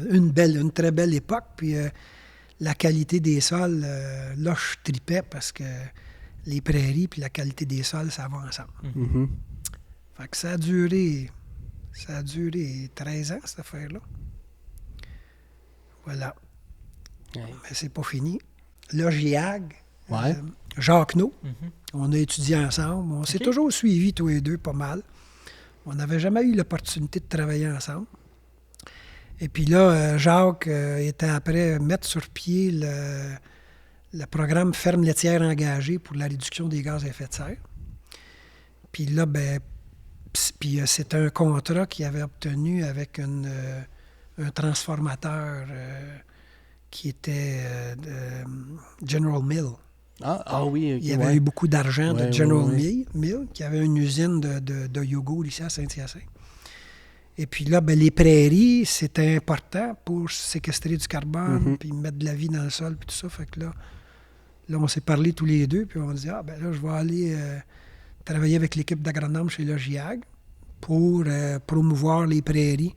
une très belle époque. Puis la qualité des sols, là, je tripais parce que les prairies puis la qualité des sols, ça va ensemble. Mhm. Fait que ça a duré Ça a duré 13 ans, cette affaire-là. Voilà. Ouais. Mais c'est pas fini. Là, GIAG, Ouais. Jacques No, Mhm. on a étudié ensemble. On s'est OK. toujours suivis, tous les deux, pas mal. On n'avait jamais eu l'opportunité de travailler ensemble. Et puis là, Jacques était après mettre sur pied le programme Ferme laitière engagée pour la réduction des gaz à effet de serre. Puis là, c'était un contrat qu'il avait obtenu avec un transformateur qui était General Mill. Ah oui, OK, Il y avait ouais. eu beaucoup d'argent Ouais, de General ouais. Mill, qui avait une usine de yogourt ici à Saint-Hyacinthe. Et puis là, les prairies, c'était important pour séquestrer du carbone, Mhm. puis mettre de la vie dans le sol, puis tout ça. Fait que là, on s'est parlé tous les deux, puis on dit, là, je vais aller travailler avec l'équipe d'agronomes chez le GIAG pour promouvoir les prairies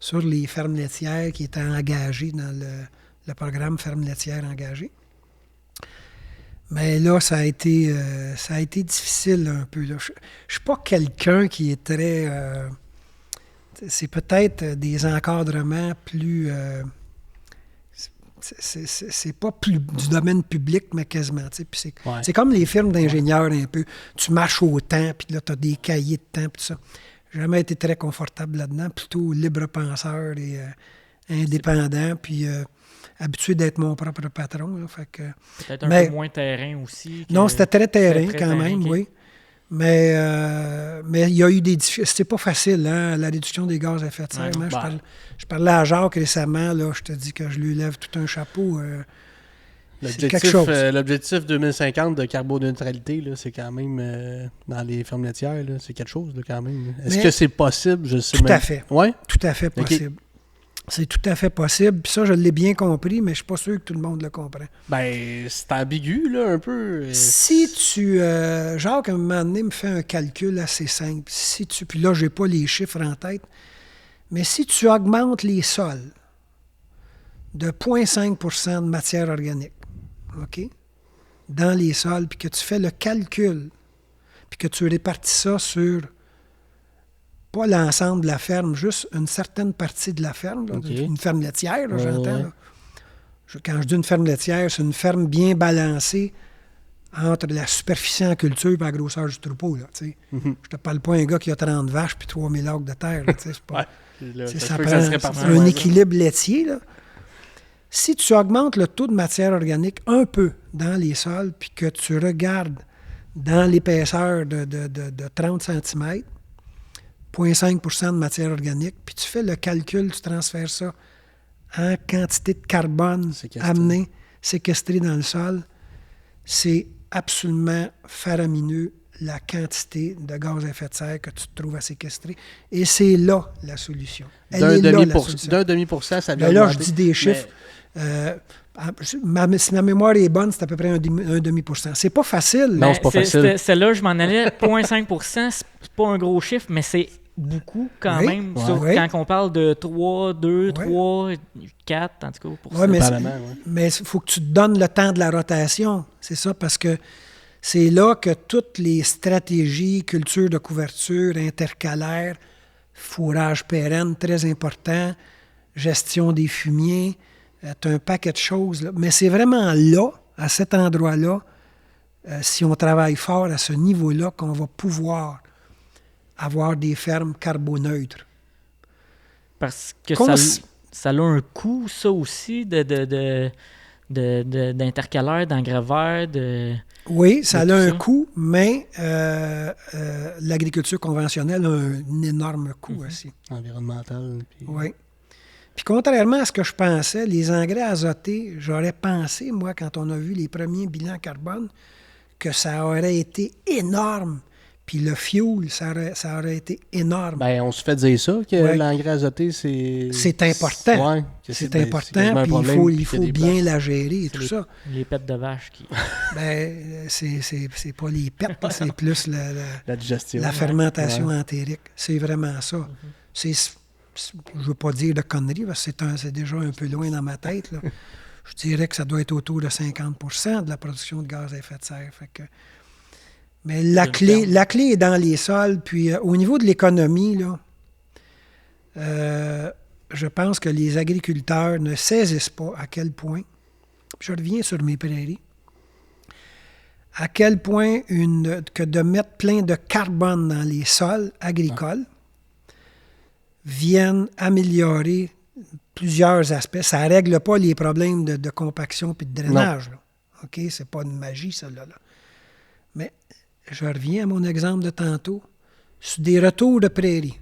sur les fermes laitières qui étaient engagées dans le programme Ferme laitière engagée. Mais là, ça a été difficile un peu. Là. Je ne suis pas quelqu'un qui est très... c'est peut-être des encadrements plus... c'est pas plus du domaine public, mais quasiment. Puis c'est comme les firmes d'ingénieurs un peu. Tu marches au temps, puis là, tu as des cahiers de temps, puis tout ça. J'ai jamais été très confortable là-dedans. Plutôt libre-penseur et indépendant, puis habitué d'être mon propre patron. Là, fait que, Peut-être un peu moins terrain aussi. Non, c'était très terrain très quand terrain, même, OK. oui. Mais il y a eu des difficultés. C'était pas facile, hein, la réduction des gaz à effet de serre. Ouais, Hein. Je parlais à Jacques récemment, là, je te dis que je lui lève tout un chapeau. C'est quelque chose. L'objectif 2050 de carboneutralité, là, c'est quand même, dans les fermes laitières, là, c'est quelque chose là, quand même. Est-ce que c'est possible? Je sais Tout même. à fait. Oui? Tout à fait possible. C'est tout à fait possible. Puis ça, je l'ai bien compris, mais je suis pas sûr que tout le monde le comprend. Ben, c'est ambigu, là, un peu. Si tu... Jacques, à un moment donné, me fait un calcul assez simple. Puis là, j'ai pas les chiffres en tête, mais si tu augmentes les sols de 0,5 de matière organique, OK, dans les sols, puis que tu fais le calcul, puis que tu répartis ça sur pas l'ensemble de la ferme, juste une certaine partie de la ferme, là, OK. une ferme laitière, là, j'entends. Ouais. Là. Quand je dis une ferme laitière, c'est une ferme bien balancée entre la superficie en culture et la grosseur du troupeau. Là, tu sais. Mhm. Je te parle pas d'un gars qui a 30 vaches puis 3000 acres de terre. Là, tu sais, c'est pas, Ouais. Là, tu sais, ça ça se peut prend que ça se répartisse, un ouais, équilibre laitier. Là. Si tu augmentes le taux de matière organique un peu dans les sols, puis que tu regardes dans l'épaisseur de 30 cm, 0,5 de matière organique, puis tu fais le calcul, tu transfères ça en quantité de carbone amené, séquestré dans le sol, c'est absolument faramineux la quantité de gaz à effet de serre que tu te trouves à séquestrer. Et c'est là la solution. D'un demi%, ça vient là, augmenter. je dis des chiffres. Si ma mémoire est bonne, c'est à peu près un demi-pourcent. C'est pas facile. Non, c'est pas facile. Celle-là, je m'en allais. 0,5 c'est pas un gros chiffre, mais c'est beaucoup quand Oui, même. ouais. Sauf Oui. quand on parle de 3, 2, Ouais. 3, 4, en tout cas. Pour Ouais, ça. mais Dépendamment, ouais. mais il faut que tu te donnes le temps de la rotation. C'est ça, parce que c'est là que toutes les stratégies, culture de couverture, intercalaire, fourrage pérenne, très important, gestion des fumiers, tu as un paquet de choses. Là. Mais c'est vraiment là, à cet endroit-là, si on travaille fort à ce niveau-là, qu'on va pouvoir avoir des fermes carboneutres. Parce que Qu'on ça a un coût, ça aussi, d'intercalaire, d'engrais de... Oui, ça a tout un ça. coût, mais l'agriculture conventionnelle a un énorme coût aussi. Environnemental. Puis... Oui. Puis contrairement à ce que je pensais, les engrais azotés, j'aurais pensé, moi, quand on a vu les premiers bilans carbone, que ça aurait été énorme. Puis le fuel, ça aurait été énorme. Ben, on se fait dire ça, que Ouais. l'engrais azoté, c'est... C'est important. Ouais, que c'est ben, important, quasiment un puis problème, il puis faut qu'il y a des bien places. la gérer et tout les- ça. Les pets de vache qui... Ben, c'est pas les pets, là, c'est plus La digestion. la fermentation Ouais. entérique. C'est vraiment ça. Je veux pas dire de conneries, parce que c'est déjà un peu loin dans ma tête. Là. Je dirais que ça doit être autour de 50% de la production de gaz à effet de serre. Fait que... Mais la clé est dans les sols. Puis au niveau de l'économie, là, je pense que les agriculteurs ne saisissent pas à quel point, je reviens sur mes prairies, à quel point que de mettre plein de carbone dans les sols agricoles viennent améliorer plusieurs aspects. Ça ne règle pas les problèmes de compaction et de drainage. Là. OK? C'est pas une magie, ça, là. Mais je reviens à mon exemple de tantôt. Sur des retours de prairies,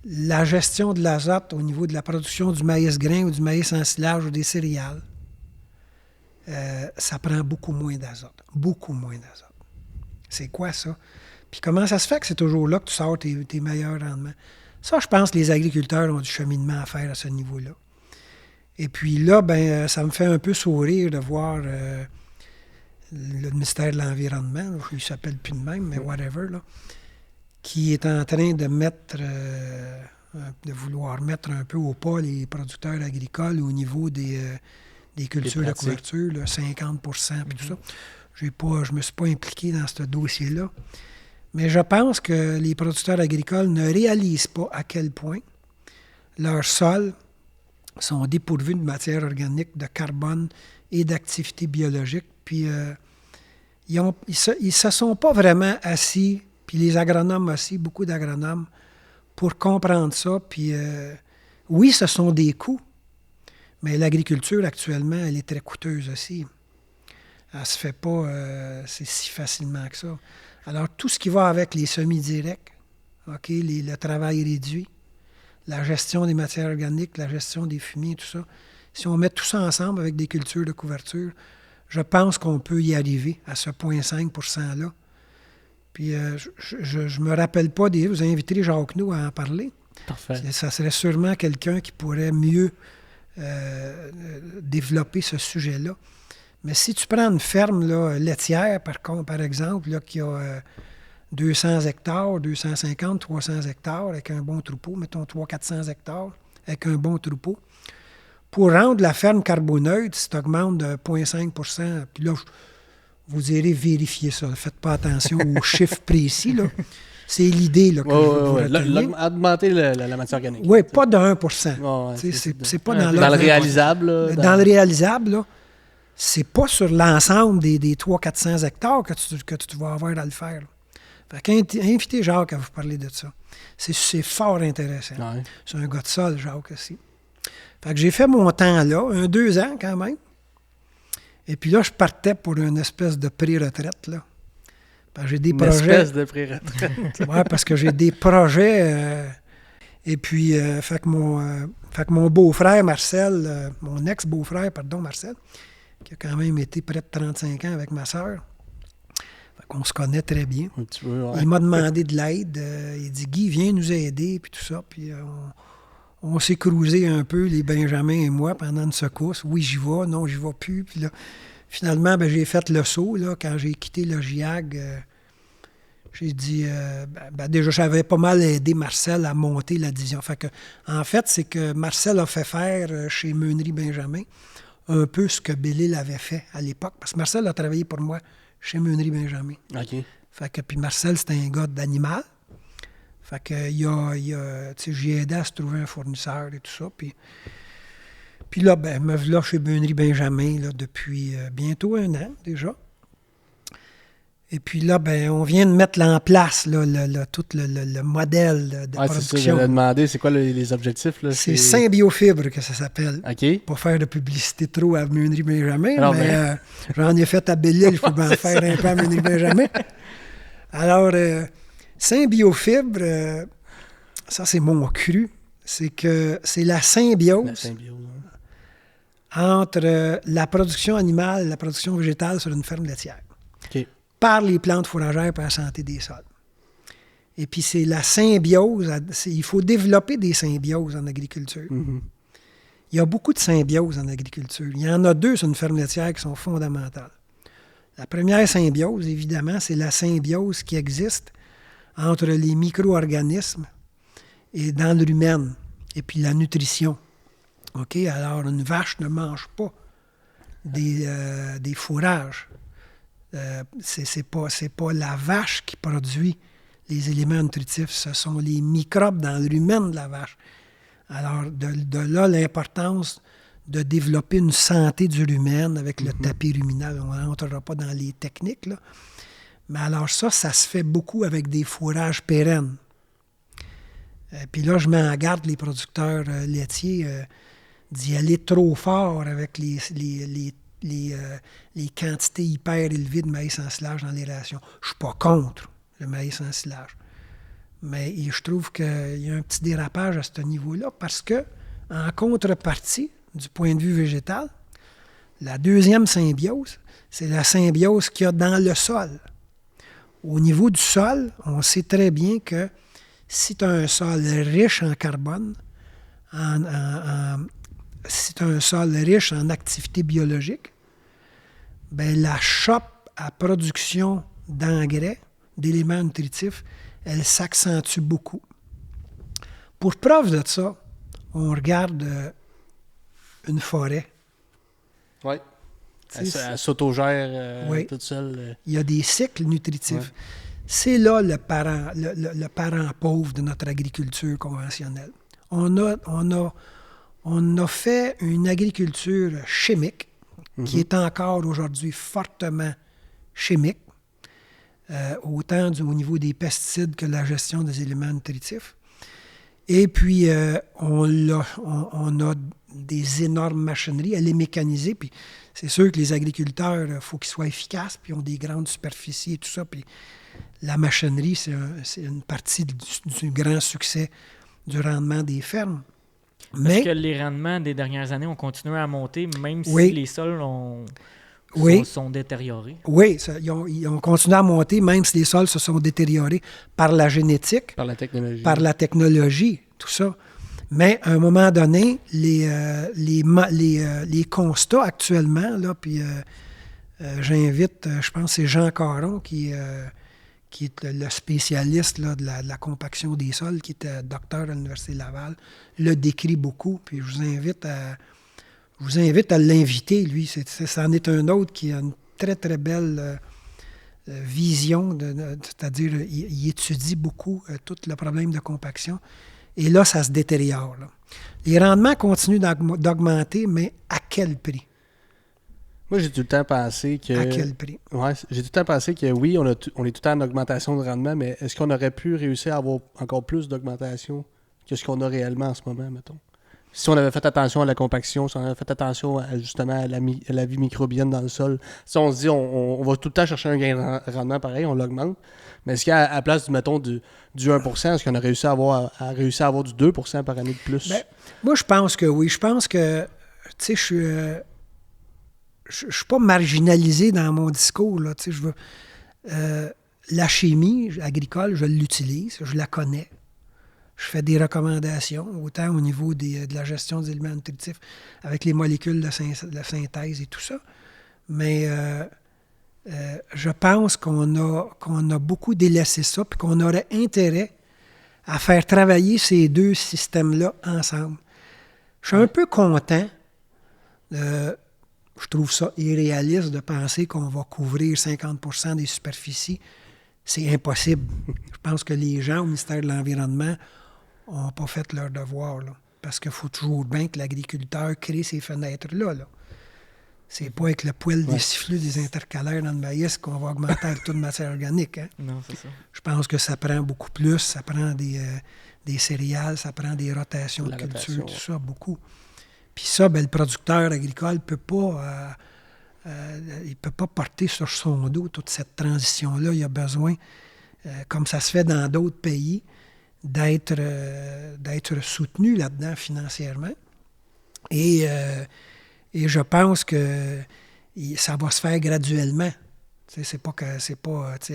la gestion de l'azote au niveau de la production du maïs grain ou du maïs en silage ou des céréales, ça prend beaucoup moins d'azote. Beaucoup moins d'azote. C'est quoi ça? Puis comment ça se fait que c'est toujours là que tu sors tes meilleurs rendements? Ça, je pense que les agriculteurs ont du cheminement à faire à ce niveau-là. Et puis là, ça me fait un peu sourire de voir le ministère de l'Environnement, là, il ne s'appelle plus de même, mais whatever, là, qui est en train de vouloir mettre un peu au pas les producteurs agricoles au niveau des cultures de couverture, là, 50 puis tout ça. Je ne me suis pas impliqué dans ce dossier-là. Mais je pense que les producteurs agricoles ne réalisent pas à quel point leurs sols sont dépourvus de matière organique, de carbone et d'activité biologique. Puis ils se sont pas vraiment assis, puis les agronomes aussi, beaucoup d'agronomes, pour comprendre ça. Puis oui, ce sont des coûts, mais l'agriculture actuellement, elle est très coûteuse aussi. Elle ne se fait pas c'est si facilement que ça. Alors, tout ce qui va avec les semis directs, le travail réduit, la gestion des matières organiques, la gestion des fumiers, tout ça, si on met tout ça ensemble avec des cultures de couverture, je pense qu'on peut y arriver à ce 0,5 %-là. Puis, je ne me rappelle pas vous inviterez Jacques Nou à en parler. Parfait. Ça serait sûrement quelqu'un qui pourrait mieux développer ce sujet-là. Mais si tu prends une ferme là, laitière, par exemple, là, qui a 200 hectares, 250, 300 hectares, avec un bon troupeau, mettons 300-400 hectares, avec un bon troupeau, pour rendre la ferme carboneutre, si tu augmentes de 0,5 %, puis là, vous irez vérifier ça. Ne faites pas attention aux chiffres précis, là. C'est l'idée là, que je veux vous retenir. Augmenter la matière organique. Oui, pas de 1 %. C'est pas dans le réalisable. Là, dans le réalisable, là. C'est pas sur l'ensemble des 300-400 hectares que tu vas avoir à le faire. Là. Fait qu'invitez Jacques à vous parler de ça. C'est fort intéressant. Ouais. C'est un gars de sol, Jacques, aussi. Fait que j'ai fait mon temps là, 2 ans quand même. Et puis là, je partais pour une espèce de pré-retraite, là. J'ai des projets. Une espèce de pré-retraite. Oui, parce que j'ai des projets. Et puis, fait que mon beau-frère Marcel, mon ex-beau-frère, Marcel, qui a quand même été près de 35 ans avec ma sœur. Fait qu'on se connaît très bien. Un petit peu, ouais. Il m'a demandé de l'aide. Il dit, Guy, viens nous aider, puis tout ça. Puis on s'est cruisé un peu, les Benjamins et moi, pendant une secousse. Oui, j'y vais. Non, j'y vais plus. Puis là, finalement, j'ai fait le saut. Là, quand j'ai quitté le GIAG, j'ai dit... déjà, j'avais pas mal aidé Marcel à monter la division. Fait que, en fait, c'est que Marcel a fait faire chez Meunerie Benjamin un peu ce que Bellil avait fait à l'époque. Parce que Marcel a travaillé pour moi chez Meunerie Benjamin. OK. Fait que, puis Marcel, c'était un gars d'animal. Fait que, j'ai aidé à se trouver un fournisseur et tout ça. Puis là, me voilà chez Meunerie Benjamin là, depuis bientôt 1 an déjà. Et puis là, on vient de mettre là en place là, tout le modèle de production. C'est ça, j'allais demander, c'est quoi les objectifs? Là? C'est Symbiofibre que ça s'appelle. OK. Pas faire de publicité trop à Meunerie Benjamin, mais j'en ai fait à Bellil, je peux bien en faire un peu à Meunerie Benjamin. Alors, Symbiofibre, ça c'est mon cru, c'est que c'est la symbiose entre la production animale et la production végétale sur une ferme laitière. OK. Par les plantes fourragères pour la santé des sols. Et puis, c'est la symbiose. Il faut développer des symbioses en agriculture. Mm-hmm. Il y a beaucoup de symbioses en agriculture. Il y en a 2 sur une ferme laitière qui sont fondamentales. La première symbiose, évidemment, c'est la symbiose qui existe entre les micro-organismes et dans le rumen, et puis la nutrition. OK? Alors, une vache ne mange pas des fourrages. C'est pas la vache qui produit les éléments nutritifs, ce sont les microbes dans le rumen de la vache. Alors, de là, l'importance de développer une santé du rumen avec le tapis ruminal. On n'entrera pas dans les techniques, là. Mais alors ça se fait beaucoup avec des fourrages pérennes. Puis là, je mets en garde les producteurs laitiers d'y aller trop fort avec les quantités hyper élevées de maïs en silage dans les rations. Je ne suis pas contre le maïs en silage. Mais je trouve qu'il y a un petit dérapage à ce niveau-là parce que, en contrepartie, du point de vue végétal, la deuxième symbiose, c'est la symbiose qu'il y a dans le sol. Au niveau du sol, on sait très bien que si tu as un sol riche en carbone, si tu as un sol riche en activité biologique, bien, la chope à production d'engrais, d'éléments nutritifs, elle s'accentue beaucoup. Pour preuve de ça, on regarde une forêt. Oui. Elle s'autogère toute seule. Il y a des cycles nutritifs. Ouais. C'est là le parent pauvre de notre agriculture conventionnelle. On a fait une agriculture chimique qui est encore aujourd'hui fortement chimique, autant au niveau des pesticides que la gestion des éléments nutritifs. Et puis, on a des énormes machineries, elle est mécanisée, puis c'est sûr que les agriculteurs, il faut qu'ils soient efficaces, puis ont des grandes superficies et tout ça, puis la machinerie, c'est une partie du grand succès du rendement des fermes. Mais est-ce que les rendements des dernières années ont continué à monter, même si les sols sont détériorés? Oui, ils ont continué à monter, même si les sols se sont détériorés par la génétique, par la technologie, tout ça. Mais à un moment donné, les constats actuellement, là, puis j'invite, je pense que c'est Jean Caron qui est le spécialiste là, de la compaction des sols, qui était docteur à l'Université Laval, le décrit beaucoup, puis je vous invite à l'inviter, lui. C'en est un autre qui a une très, très belle vision, c'est-à-dire il étudie beaucoup tout le problème de compaction. Et là, ça se détériore. Là. Les rendements continuent d'augmenter, mais à quel prix? Moi, j'ai tout le temps pensé que... À quel prix? Ouais, j'ai tout le temps pensé que oui, on est tout le temps en augmentation de rendement, mais est-ce qu'on aurait pu réussir à avoir encore plus d'augmentation que ce qu'on a réellement en ce moment, mettons? Si on avait fait attention à la compaction, si on avait fait attention justement à la vie microbienne dans le sol, si on se dit on va tout le temps chercher un gain de rendement pareil, on l'augmente, mais est-ce qu'à la place, mettons, du 1%, est-ce qu'on a réussi à avoir du 2% par année de plus? Bien, moi, je pense que oui. Je pense que, tu sais, je suis pas marginalisé dans mon discours, là, tu sais, la chimie agricole, je l'utilise, je la connais. Je fais des recommandations, autant au niveau de la gestion des éléments nutritifs avec les molécules de synthèse et tout ça. Mais je pense qu'on a beaucoup délaissé ça, puis qu'on aurait intérêt à faire travailler ces deux systèmes-là ensemble. Je suis un peu content. Je trouve ça irréaliste de penser qu'on va couvrir 50% des superficies. C'est impossible. Je pense que les gens au ministère de l'Environnement n'ont pas fait leur devoir, là, parce qu'il faut toujours bien que l'agriculteur crée ces fenêtres-là. Là. C'est pas avec le poil des siffleux des intercalaires dans le maïs qu'on va augmenter le taux de matière organique. Hein? Non, c'est ça. Je pense que ça prend beaucoup plus. Ça prend des céréales, ça prend des rotations de culture, tout ça, beaucoup. Puis ça, ben, le producteur agricole ne peut pas porter sur son dos toute cette transition-là. Il a besoin, comme ça se fait dans d'autres pays, d'être soutenu là-dedans financièrement. Et je pense que ça va se faire graduellement. C'est pas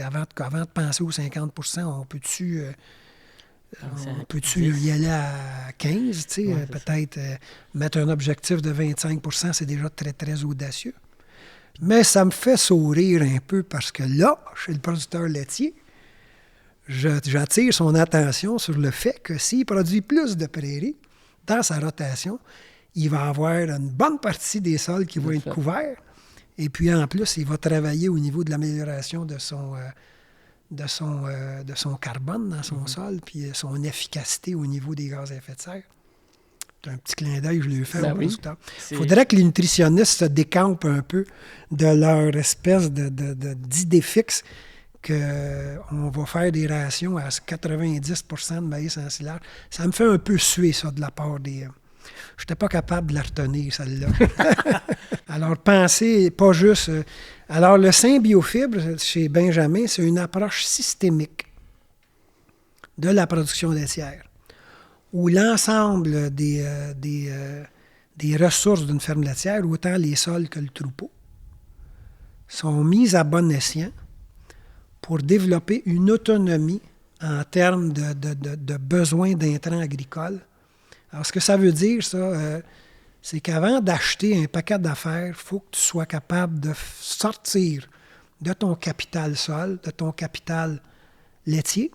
avant de penser aux 50%, on peut-tu y aller à 15, peut-être mettre un objectif de 25%, c'est déjà très, très audacieux. Mais ça me fait sourire un peu parce que là, chez le producteur laitier, j'attire son attention sur le fait que s'il produit plus de prairies dans sa rotation, il va avoir une bonne partie des sols qui vont être couverts. Et puis, en plus, il va travailler au niveau de l'amélioration de de son carbone dans son sol, puis son efficacité au niveau des gaz à effet de serre. C'est un petit clin d'œil, je l'ai fait au producteur. Il faudrait que les nutritionnistes se décampent un peu de leur espèce d'idée fixe qu'on va faire des rations à 90% de maïs ensilage. Ça me fait un peu suer, ça, de la part des... Je n'étais pas capable de la retenir, celle-là. Alors, pensez pas juste... Alors, le Symbiofibre, chez Benjamin, c'est une approche systémique de la production laitière, où l'ensemble des ressources d'une ferme laitière, autant les sols que le troupeau, sont mises à bon escient pour développer une autonomie en termes de besoins d'intrants agricoles. Alors, ce que ça veut dire, ça, c'est qu'avant d'acheter un paquet d'affaires, il faut que tu sois capable de sortir de ton capital sol, de ton capital laitier,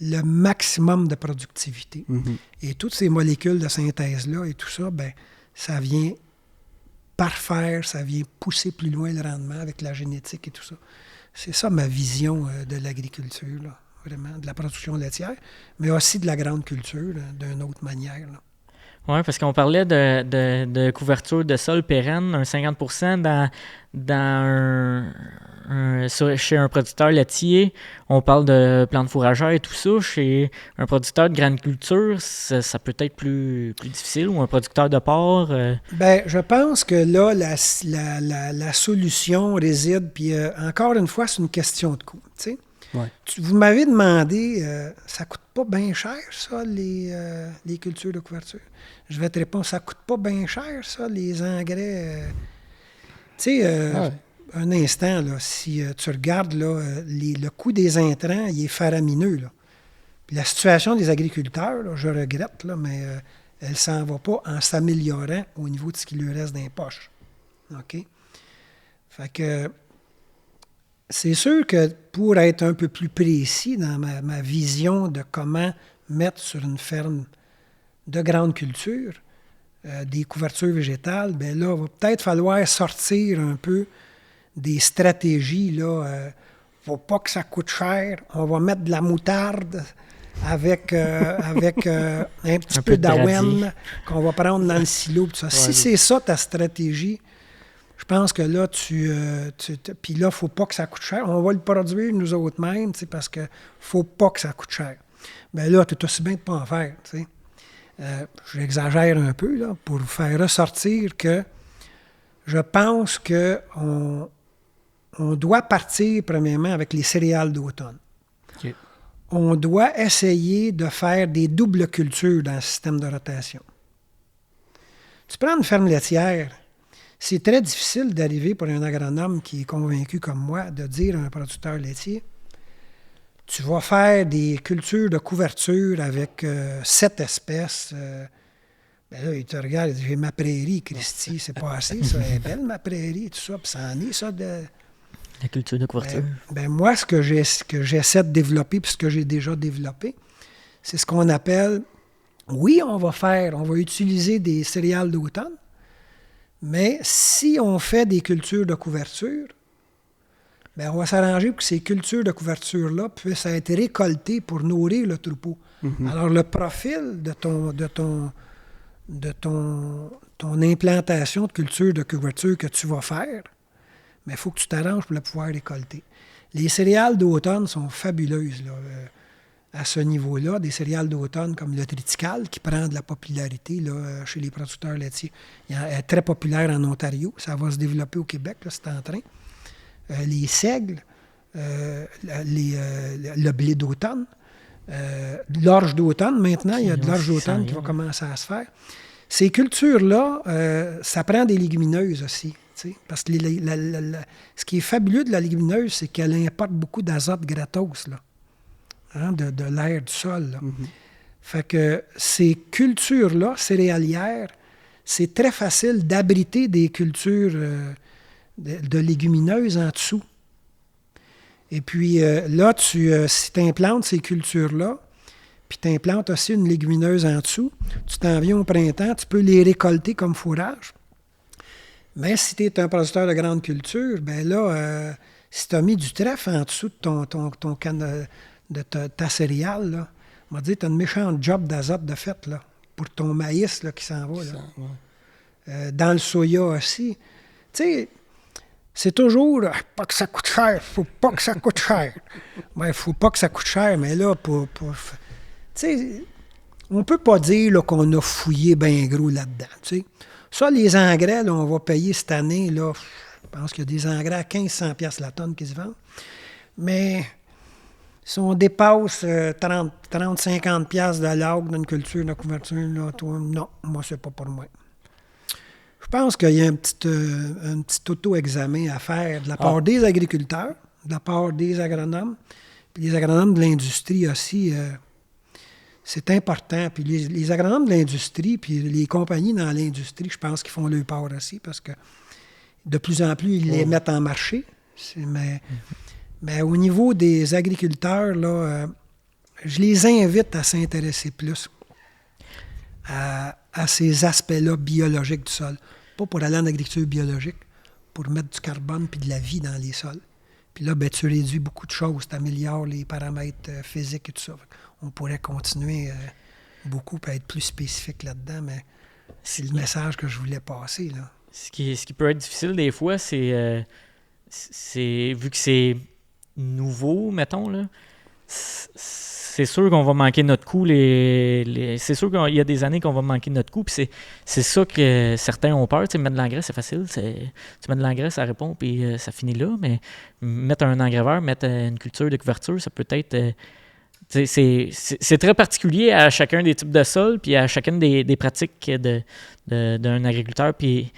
le maximum de productivité. Mm-hmm. Et toutes ces molécules de synthèse-là et tout ça, ben, ça vient parfaire, ça vient pousser plus loin le rendement avec la génétique et tout ça. C'est ça ma vision de l'agriculture, là, vraiment, de la production laitière, mais aussi de la grande culture, là, d'une autre manière. Oui, parce qu'on parlait de couverture de sol pérenne, un 50% chez un producteur laitier. On parle de plantes fourragères et tout ça. Chez un producteur de grande culture, ça peut être plus difficile, ou un producteur de porc. Bien, je pense que là, la solution réside, puis encore une fois, c'est une question de coût. Tu sais? Ouais. Vous m'avez demandé, ça coûte pas bien cher, ça, les cultures de couverture? Je vais te répondre, ça coûte pas bien cher, ça, les engrais. Tu sais, un instant, là, si tu regardes là, le coût des intrants, il est faramineux. Là. Puis la situation des agriculteurs, là, je regrette, là, mais elle ne s'en va pas en s'améliorant au niveau de ce qui lui reste dans les poches. OK? Fait que c'est sûr que pour être un peu plus précis dans ma vision de comment mettre sur une ferme de grande culture des couvertures végétales, bien là, il va peut-être falloir sortir un peu des stratégies. Il ne faut pas que ça coûte cher. On va mettre de la moutarde avec un petit peu d'avoine qu'on va prendre dans le silo. Tout ça. Si c'est ça ta stratégie, je pense que là, puis là, il ne faut pas que ça coûte cher. On va le produire nous autres mêmes, parce qu'il ne faut pas que ça coûte cher. Bien là, tu es aussi bien de ne pas en faire. J'exagère un peu là, pour vous faire ressortir que je pense qu'on doit partir, premièrement, avec les céréales d'automne. Okay. On doit essayer de faire des doubles cultures dans le système de rotation. Tu prends une ferme laitière, c'est très difficile d'arriver pour un agronome qui est convaincu comme moi de dire à un producteur laitier, tu vas faire des cultures de couverture avec 7 espèces. Ben là, il te regarde, il dit, j'ai ma prairie, Christy, c'est pas assez, ça, elle est belle ma prairie, tout ça, puis ça en est, ça, de... La culture de couverture. Ben moi, ce que j'essaie de développer, puis ce que j'ai déjà développé, c'est ce qu'on appelle, oui, on va utiliser des céréales d'automne, mais si on fait des cultures de couverture, bien, on va s'arranger pour que ces cultures de couverture-là puissent être récoltées pour nourrir le troupeau. Mm-hmm. Alors, le profil de ton implantation de culture de couverture que tu vas faire, mais il faut que tu t'arranges pour le pouvoir récolter. Les céréales d'automne sont fabuleuses là, à ce niveau-là. Des céréales d'automne comme le triticale qui prend de la popularité là, chez les producteurs laitiers. Elle est très populaire en Ontario. Ça va se développer au Québec, là, c'est en train. Les seigles, le blé d'automne, l'orge d'automne. Maintenant, il y a de l'orge d'automne qui va commencer à se faire. Ces cultures-là, ça prend des légumineuses aussi. Parce que ce qui est fabuleux de la légumineuse, c'est qu'elle importe beaucoup d'azote gratos, là, hein, de l'air du sol. Là. Mm-hmm. Fait que ces cultures-là, céréalières, c'est très facile d'abriter des cultures de légumineuses en dessous. Et puis là, si tu implantes ces cultures-là, puis tu implantes aussi une légumineuse en dessous, tu t'en viens au printemps, tu peux les récolter comme fourrage. Mais si tu es un producteur de grande culture, bien là, si tu as mis du trèfle en dessous de ton ta céréale, là, on va dire, tu as une méchante job d'azote de fait, là, pour ton maïs là, qui s'en va. Là. Dans le soya aussi. Tu sais, c'est toujours, pas que ça coûte cher, faut pas que ça coûte cher. Ben, faut pas que ça coûte cher, mais là, tu sais, on peut pas dire là, qu'on a fouillé bien gros là-dedans, tu sais. Ça, les engrais, là, on va payer cette année, là, je pense qu'il y a des engrais à 1500$ la tonne qui se vendent. Mais si on dépasse 30-50$ de l'orgue d'une culture de couverture, là, non, moi, c'est pas pour moi. Je pense qu'il y a un petit auto-examen à faire de la part des agriculteurs, de la part des agronomes, puis les agronomes de l'industrie aussi. C'est important. Puis les agronomes de l'industrie, puis les compagnies dans l'industrie, je pense qu'ils font leur part aussi, parce que de plus en plus, ils les mettent en marché. Mais au niveau des agriculteurs, là, je les invite à s'intéresser plus à ces aspects-là biologiques du sol. Pas pour aller en agriculture biologique, pour mettre du carbone puis de la vie dans les sols. Puis là, ben, tu réduis beaucoup de choses, tu améliores les paramètres physiques et tout ça. On pourrait continuer beaucoup et être plus spécifique là-dedans, mais c'est le message que je voulais passer, là. Ce qui peut être difficile des fois, c'est vu que c'est nouveau, mettons, là, c'est sûr qu'on va manquer notre coup. C'est sûr qu'il y a des années qu'on va manquer notre coup. Puis c'est ça que certains ont peur. Tu sais, mettre de l'engrais, c'est facile. Tu mets de l'engrais, ça répond, puis ça finit là. Mais mettre un engraveur, mettre une culture de couverture, ça peut être... c'est très particulier à chacun des types de sols, puis à chacune des pratiques d'un agriculteur. Puis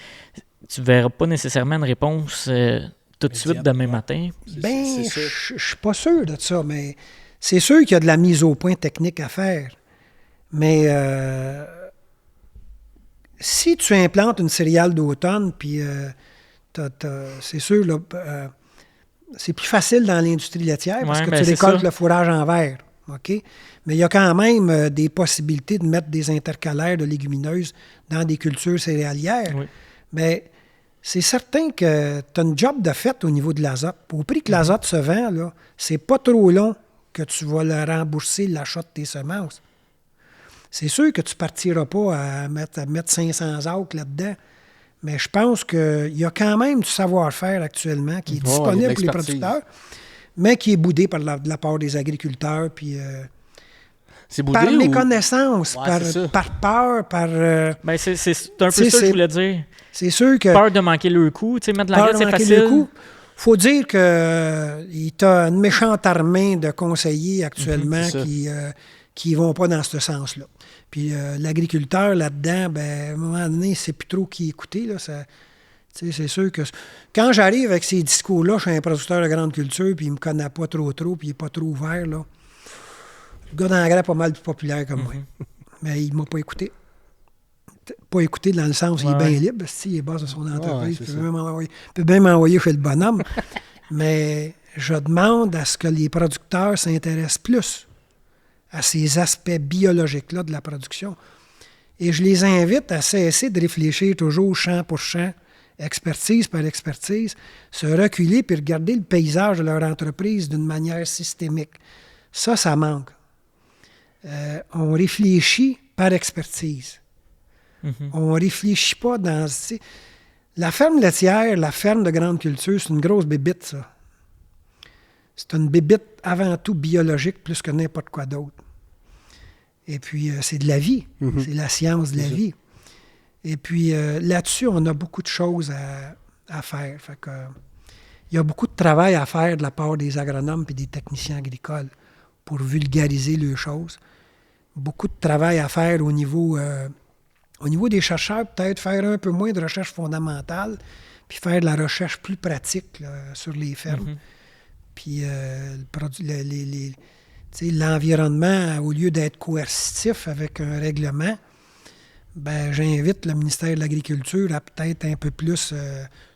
tu ne verras pas nécessairement une réponse tout de suite demain matin. Ben, je ne suis pas sûr de ça, mais... C'est sûr qu'il y a de la mise au point technique à faire, mais si tu implantes une céréale d'automne, puis c'est sûr, là, c'est plus facile dans l'industrie laitière parce que tu récoltes le fourrage en verre, OK? Mais il y a quand même des possibilités de mettre des intercalaires de légumineuses dans des cultures céréalières. Oui. Mais c'est certain que tu as une job de fait au niveau de l'azote. Au prix que l'azote se vend, là, c'est pas trop long que tu vas le rembourser l'achat de tes semences. C'est sûr que tu ne partiras pas à mettre 500 acres là-dedans, mais je pense qu'il y a quand même du savoir-faire actuellement qui est disponible pour les producteurs, mais qui est boudé de la part des agriculteurs, puis c'est boudé par méconnaissance, par peur, par... Ben c'est un peu ça que je voulais dire. C'est sûr que... Peur de manquer le coup. Tu sais, mettre de l'engrais, c'est facile. Il faut dire qu'il y a une méchante armée de conseillers actuellement qui ne vont pas dans ce sens-là. Puis l'agriculteur, là-dedans, ben, à un moment donné, c'est plus trop qui écouter. Là, c'est sûr que... Quand j'arrive avec ces discours-là, je suis un producteur de grande culture, puis il ne me connaît pas trop, puis il n'est pas trop ouvert. Là. Le gars d'engrais est pas mal plus populaire que moi. Mais il ne m'a pas écouté. Pas écouté dans le sens où il est bien libre, il est boss de son entreprise, il peut bien m'envoyer chez le bonhomme. Mais je demande à ce que les producteurs s'intéressent plus à ces aspects biologiques-là de la production. Et je les invite à cesser de réfléchir toujours champ pour champ, expertise par expertise, se reculer puis regarder le paysage de leur entreprise d'une manière systémique. Ça manque. On réfléchit par expertise. On ne réfléchit pas dans... La ferme laitière, la ferme de grande culture, c'est une grosse bébite, ça. C'est une bébite avant tout biologique plus que n'importe quoi d'autre. Et puis, c'est de la vie. C'est la science de la vie. Et puis, là-dessus, on a beaucoup de choses à faire. Fait que, il y a beaucoup de travail à faire de la part des agronomes et des techniciens agricoles pour vulgariser les choses. Beaucoup de travail à faire au niveau des chercheurs, peut-être faire un peu moins de recherche fondamentale, puis faire de la recherche plus pratique là, sur les fermes. Puis l'environnement, au lieu d'être coercitif avec un règlement, ben j'invite le ministère de l'Agriculture à peut-être un peu plus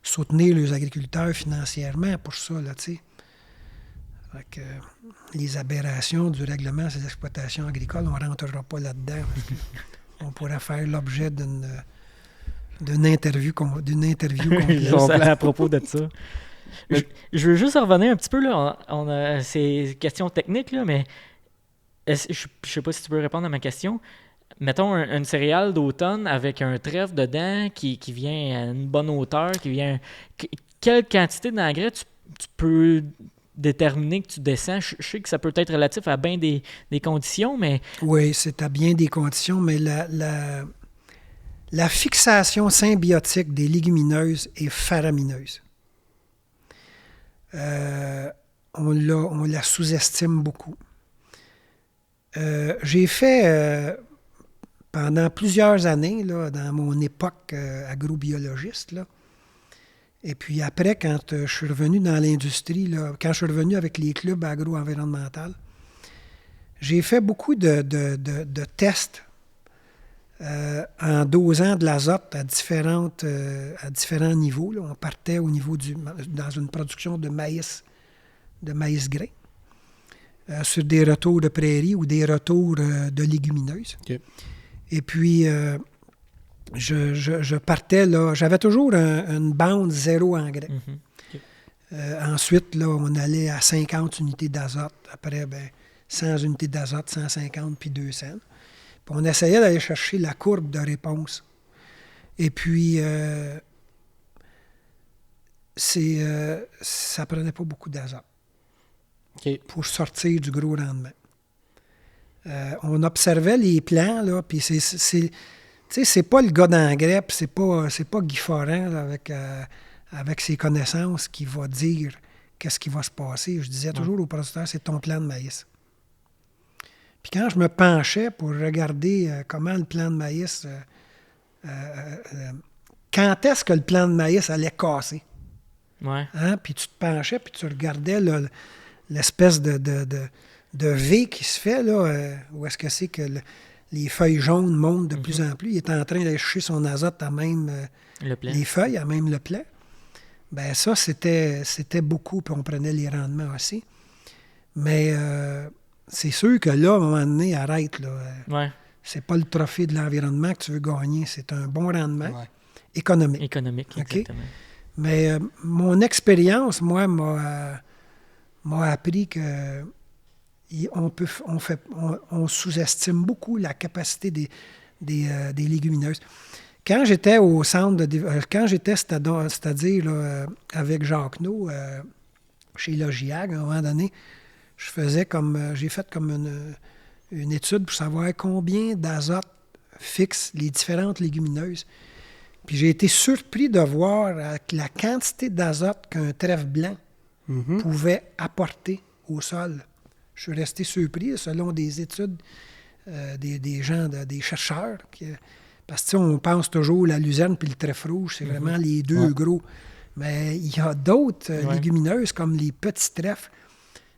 soutenir les agriculteurs financièrement pour ça, là, tu sais. Fait que les aberrations du règlement sur les exploitations agricoles, on ne rentrera pas là-dedans. On pourrait faire l'objet d'une interview complète. À propos de ça. Je veux juste revenir un petit peu, là. C'est question technique, là, mais je sais pas si tu peux répondre à ma question. Mettons une céréale d'automne avec un trèfle dedans qui vient à une bonne hauteur, quelle quantité d'engrais tu peux déterminer que tu descends? Je sais que ça peut être relatif à bien des conditions, mais... Oui, c'est à bien des conditions, mais la fixation symbiotique des légumineuses est faramineuse. On la sous-estime beaucoup. J'ai fait, pendant plusieurs années, là, dans mon époque agrobiologiste, là, et puis après, quand je suis revenu dans l'industrie, là, quand je suis revenu avec les clubs agro-environnementaux, j'ai fait beaucoup de tests en dosant de l'azote à différents niveaux. Là. On partait au niveau dans une production de maïs grain, sur des retours de prairies ou des retours de légumineuses. Okay. Et puis, je partais là, j'avais toujours une bande zéro engrais. Mm-hmm. Okay. Ensuite, là, on allait à 50 unités d'azote. Après, 100 unités d'azote, 150 puis 200. Puis on essayait d'aller chercher la courbe de réponse. Et puis, ça prenait pas beaucoup d'azote pour sortir du gros rendement. On observait les plants, là, puis c'est pas le gars d'engrais, puis c'est pas Guy Forand là, avec ses connaissances qui va dire qu'est-ce qui va se passer. Je disais toujours aux producteurs, c'est ton plan de maïs. Puis quand je me penchais pour regarder comment le plan de maïs, quand est-ce que le plan de maïs allait casser? Ouais. Hein? Puis tu te penchais, puis tu regardais là, l'espèce de V qui se fait, là, où est-ce que c'est que les feuilles jaunes montent de plus en plus. Il est en train d'aller chercher son azote à même les feuilles, à même le plant. Bien, ça, c'était beaucoup, puis on prenait les rendements aussi. Mais c'est sûr que là, à un moment donné, arrête. Là. Ouais. C'est pas le trophée de l'environnement que tu veux gagner, c'est un bon rendement économique. Économique, exactement. Okay? Mais mon expérience, moi, m'a appris que on sous-estime beaucoup la capacité des légumineuses. Quand j'étais au centre quand j'étais, c'est-à-dire là, avec Jacques Naud, chez Logiag, à un moment donné, j'ai fait comme une étude pour savoir combien d'azote fixe les différentes légumineuses. Puis j'ai été surpris de voir la quantité d'azote qu'un trèfle blanc pouvait apporter au sol. Je suis resté surpris, selon des études des gens, des chercheurs. Parce que on pense toujours la luzerne puis le trèfle rouge, c'est vraiment les deux gros. Mais il y a d'autres légumineuses, comme les petits trèfles.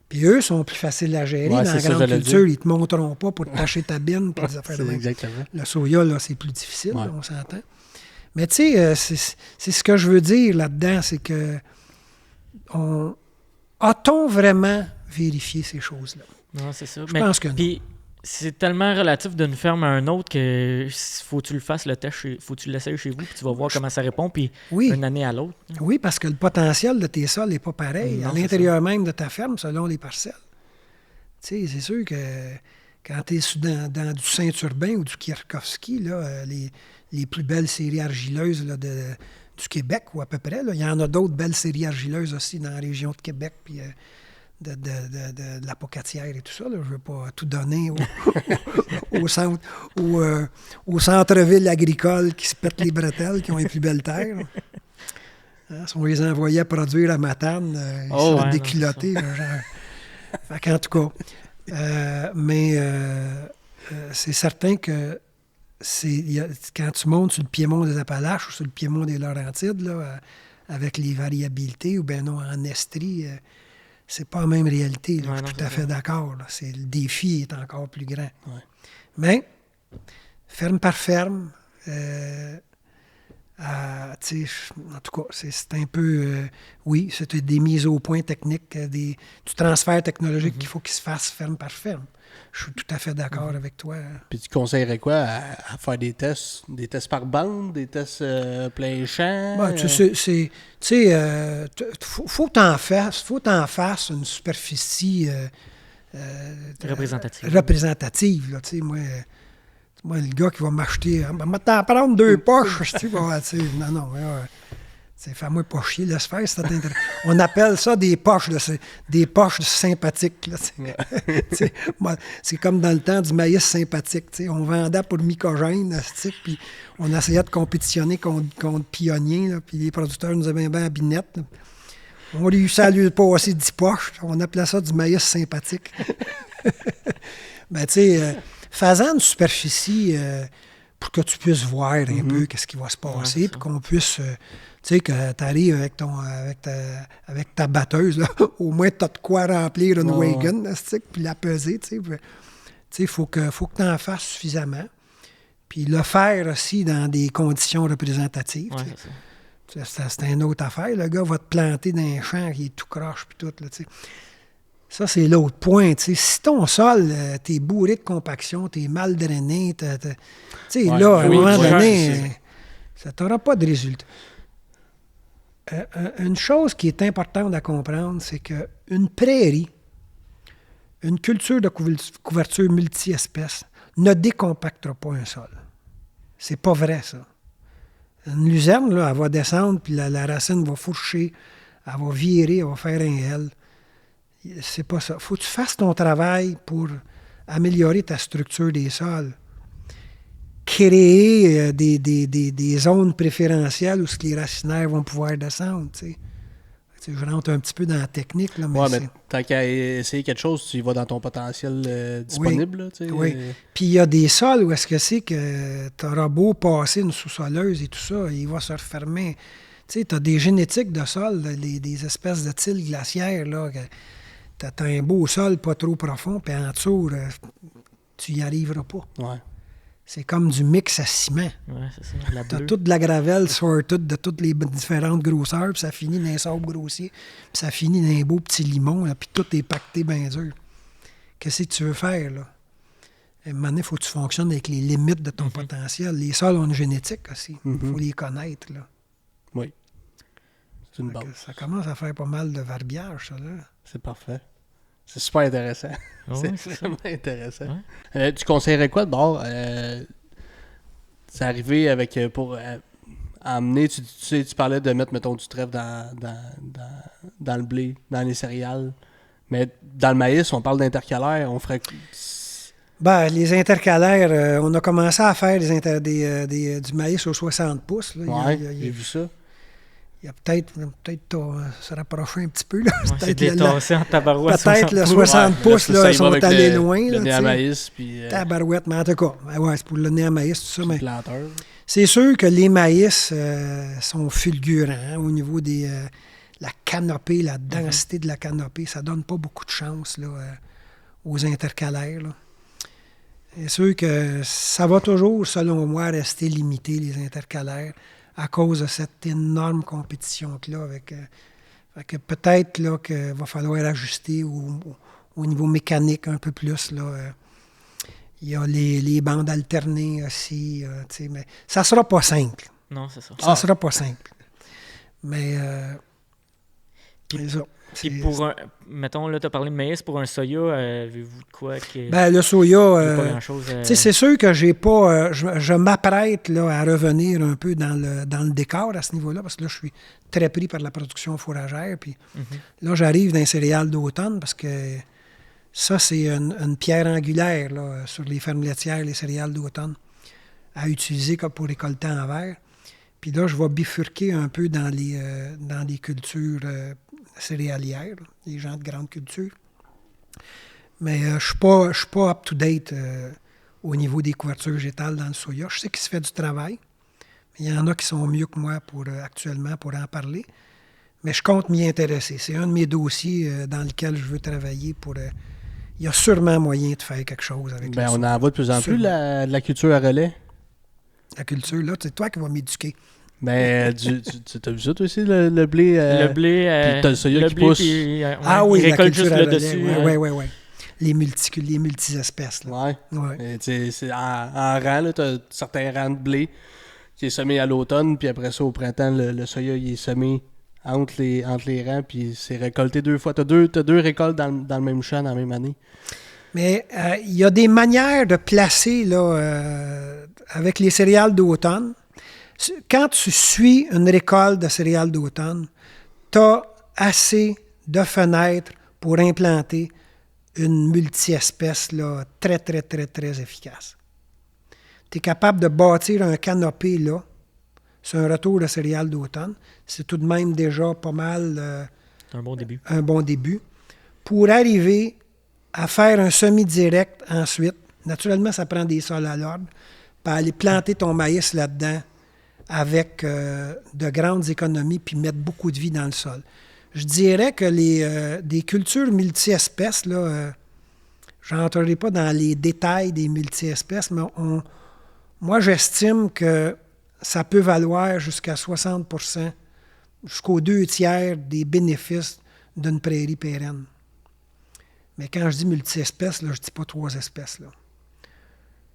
Puis eux sont plus faciles à gérer. Dans la grande culture, ils ne te montreront pas pour te tacher ta bine. Puis affaires de exactement. Le soya, là, c'est plus difficile, là, on s'entend. Mais tu sais, c'est ce que je veux dire là-dedans, c'est que a-t-on vraiment vérifié ces choses-là? Non, c'est ça. Je pense que non. Puis c'est tellement relatif d'une ferme à une autre que faut que tu le fasses le test, faut que tu l'essayes chez vous, puis tu vas voir comment ça répond, puis d'une année à l'autre. Oui, parce que le potentiel de tes sols n'est pas pareil à l'intérieur même de ta ferme, selon les parcelles. Tu sais, c'est sûr que quand tu es dans du Saint-Urbain ou du Kierkowski, là, les plus belles séries argileuses là, du Québec, ou à peu près, là, il y en a d'autres belles séries argileuses aussi dans la région de Québec, puis de la Pocatière et tout ça. Là. Je ne veux pas tout donner au centre-ville agricole qui se pètent les bretelles, qui ont les plus belles terres. Hein, si on les envoyait produire à Matane, ils seraient déculottés. En tout cas. Mais c'est certain que quand tu montes sur le piémont des Appalaches ou sur le piémont des Laurentides, là, avec les variabilités, ou bien non, en Estrie, c'est pas la même réalité. Là, je suis tout à fait d'accord. Là. Le défi est encore plus grand. Ouais. Mais, ferme par ferme, tu tu sais, en tout cas, c'est un peu... oui, c'est des mises au point techniques, du transfert technologique qu'il faut qu'il se fasse ferme par ferme. Je suis tout à fait d'accord avec toi. Puis tu conseillerais quoi à faire des tests par bande, des tests plein champ? Ben, tu sais, faut que t'en fasses une superficie représentative. Là, tu sais, moi, le gars qui va m'acheter, t'en prendre 2 poches, tu sais, non, fais-moi pas chier, laisse faire. On appelle ça des poches sympathiques. Là, c'est comme dans le temps du maïs sympathique. T'sais. On vendait pour Mycogène, puis on essayait de compétitionner contre Pionnier, puis les producteurs nous avaient bien à binette. Là. On réussit à lui passer 10 poches. On appelait ça du maïs sympathique. Ben, tu sais, faisant une superficie pour que tu puisses voir un peu qu'est-ce qui va se passer, puis qu'on puisse... tu sais, que tu arrives avec ta batteuse, là, au moins tu as de quoi remplir une wagon, puis la peser, tu sais. Il faut que tu en fasses suffisamment. Puis le faire aussi dans des conditions représentatives. Ouais, c'est une autre affaire. Le gars va te planter dans un champ qui est tout croche, puis tout, là, tu sais. Ça, c'est l'autre point. T'sais. Si ton sol, t'es bourré de compaction, t'es mal drainé, tu sais, là, à un moment donné, ça t'aura pas de résultat. Une chose qui est importante à comprendre, c'est qu'une prairie, une culture de couverture multi-espèces, ne décompactera pas un sol. C'est pas vrai, ça. Une luzerne, là, elle va descendre, puis la racine va fourcher, elle va virer, elle va faire un L. C'est pas ça. Faut que tu fasses ton travail pour améliorer ta structure des sols. Créer des zones préférentielles où les racinaires vont pouvoir descendre. Tu sais, je rentre un petit peu dans la technique. Là, mais tant qu'à essayer quelque chose, tu y vas dans ton potentiel disponible. Oui, là, tu sais, oui. Puis il y a des sols où est-ce que c'est que tu auras beau passer une sous-soleuse et tout ça, il va se refermer. Tu sais, tu as des génétiques de sol, des espèces de tiles glaciaires. Tu as un beau sol pas trop profond, puis en dessous, tu n'y arriveras pas. Ouais. C'est comme du mix à ciment. Ouais, c'est ça. Tu as toute de la gravelle sortie de toutes les différentes grosseurs, puis ça finit dans un sable grossier, puis ça finit dans un beau petit limon, là, puis tout est pacté bien dur. Qu'est-ce que tu veux faire, là? À un moment donné, il faut que tu fonctionnes avec les limites de ton potentiel. Les sols ont une génétique aussi. Il faut les connaître, là. Oui. C'est une base. Ça commence à faire pas mal de verbiage, ça, là. C'est parfait. C'est super intéressant. Oh, c'est vraiment intéressant. Ouais. Tu conseillerais quoi de bord? C'est arrivé avec... pour emmener... Tu sais, tu parlais de mettre, mettons, du trèfle dans le blé, dans les céréales. Mais dans le maïs, on parle d'intercalaire. On ferait... Ben, les intercalaires, on a commencé à faire du maïs aux 60 pouces. Là. J'ai vu ça. Il y a peut-être se rapprocher un petit peu. Là. Ouais, c'est détassé en tabarouette. Peut-être le 60 pouces, là, ils sont allés loin. Le nez à maïs, puis... Tabarouette, mais en tout cas, c'est pour le nez à maïs, tout ça. Mais planteur. c'est sûr que les maïs sont fulgurants au niveau de la canopée, la densité de la canopée. Ça donne pas beaucoup de chance là, aux intercalaires. Là. C'est sûr que ça va toujours, selon moi, rester limité, les intercalaires, à cause de cette énorme compétition-là. Avec peut-être là, qu'il va falloir ajuster au niveau mécanique un peu plus. Là, il y a les bandes alternées aussi. Mais ça ne sera pas simple. Non, c'est ça. Ça ne sera pas simple. Mais c'est ça. Puis pour un... Mettons, là, tu as parlé de maïs. Pour un soya, avez-vous de quoi que... Ben, le soya... pas grand-chose... C'est sûr que j'ai pas... je m'apprête là, à revenir un peu dans le décor à ce niveau-là, parce que là, je suis très pris par la production fourragère. Puis là, j'arrive dans les céréales d'automne, parce que ça, c'est une pierre angulaire là, sur les fermes laitières, les céréales d'automne, à utiliser comme pour récolter en verre. Puis là, je vais bifurquer un peu dans les cultures... céréalières, les gens de grande culture. Mais je ne suis pas up-to-date au niveau des couvertures végétales dans le soya. Je sais qu'il se fait du travail. Il y en a qui sont mieux que moi actuellement pour en parler. Mais je compte m'y intéresser. C'est un de mes dossiers dans lequel je veux travailler pour... il y a sûrement moyen de faire quelque chose avec le soya. On en voit de plus en plus de la culture à relais. La culture, là, c'est toi qui vas m'éduquer. Ben, tu as vu ça, toi aussi, le blé? Le blé, puis t'as le soya qui blé, pousse. Puis, Oui, il la récolte culture juste à le relais, dessus. Oui. Les multi-espèces. Là. Ouais. Ouais. C'est en rang, là, t'as certains rangs de blé qui est semé à l'automne, puis après ça, au printemps, le soya, il est semé entre les rangs, puis c'est récolté 2 fois. T'as deux récoltes dans le même champ, dans la même année. Mais il y a des manières de placer là, avec les céréales d'automne. Quand tu suis une récolte de céréales d'automne, tu as assez de fenêtres pour implanter une multi-espèce là, très, très, très, très efficace. Tu es capable de bâtir un canopé là, sur un retour de céréales d'automne. C'est tout de même déjà pas mal C'est un bon début. un bon début. Pour arriver à faire un semi-direct ensuite, naturellement, ça prend des sols à l'ordre, puis aller planter ton maïs là-dedans avec de grandes économies, puis mettre beaucoup de vie dans le sol. Je dirais que des cultures multi-espèces, là, je n'entrerai pas dans les détails des multi-espèces, mais moi, j'estime que ça peut valoir jusqu'à 60%, jusqu'aux 2/3 des bénéfices d'une prairie pérenne. Mais quand je dis multi-espèces, là, je ne dis pas 3 espèces. Il ne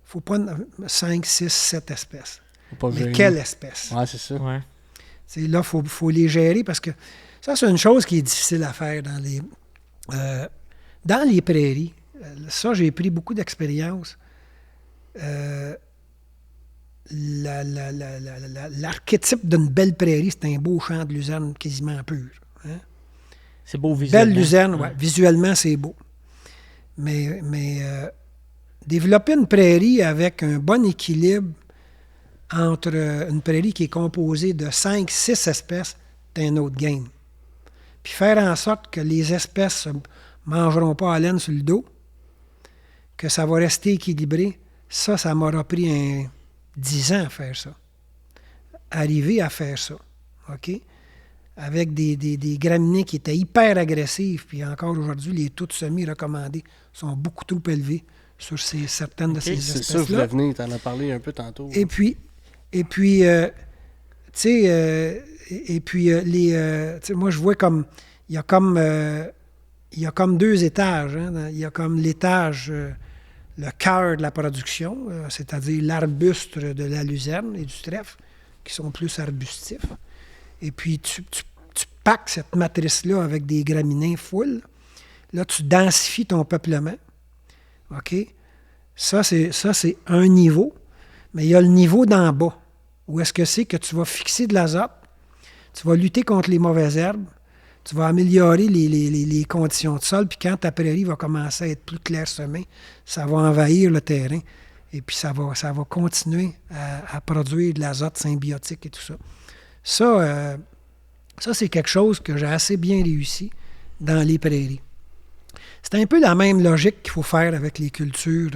faut pas 5, 6, 7 espèces. Faut pas Mais gérer. quelle espèce? Ouais, c'est ça. Ouais. Là, il faut les gérer parce que ça, c'est une chose qui est difficile à faire dans les prairies. Ça, j'ai pris beaucoup d'expérience. L'archétype d'une belle prairie, c'est un beau champ de luzerne quasiment pur. Hein? C'est beau visuellement. Belle luzerne, oui. Visuellement, c'est beau. Mais développer une prairie avec un bon équilibre entre une prairie qui est composée de 5, 6 espèces, c'est un autre game. Puis faire en sorte que les espèces ne mangeront pas à laine sur le dos, que ça va rester équilibré, ça m'aura pris 10 ans à faire ça. Arriver à faire ça. OK? Avec des graminées qui étaient hyper agressives, puis encore aujourd'hui, les taux de semis recommandés sont beaucoup trop élevés sur certaines de ces C'est espèces-là. ça, je voulais venir, tu en as parlé un peu tantôt. Et puis tu sais, moi, je vois comme, il y a comme 2 étages. Hein? Il y a comme l'étage, le cœur de la production, c'est-à-dire l'arbuste de la luzerne et du trèfle, qui sont plus arbustifs. Et puis, tu packs cette matrice-là avec des graminées full. Là, tu densifies ton peuplement. OK? Ça, c'est un niveau. Mais il y a le niveau d'en bas. Où est-ce que c'est que tu vas fixer de l'azote, tu vas lutter contre les mauvaises herbes, tu vas améliorer les conditions de sol, puis quand ta prairie va commencer à être plus clairsemée, ça va envahir le terrain. Et puis, ça va continuer à produire de l'azote symbiotique et tout ça. Ça, c'est quelque chose que j'ai assez bien réussi dans les prairies. C'est un peu la même logique qu'il faut faire avec les cultures,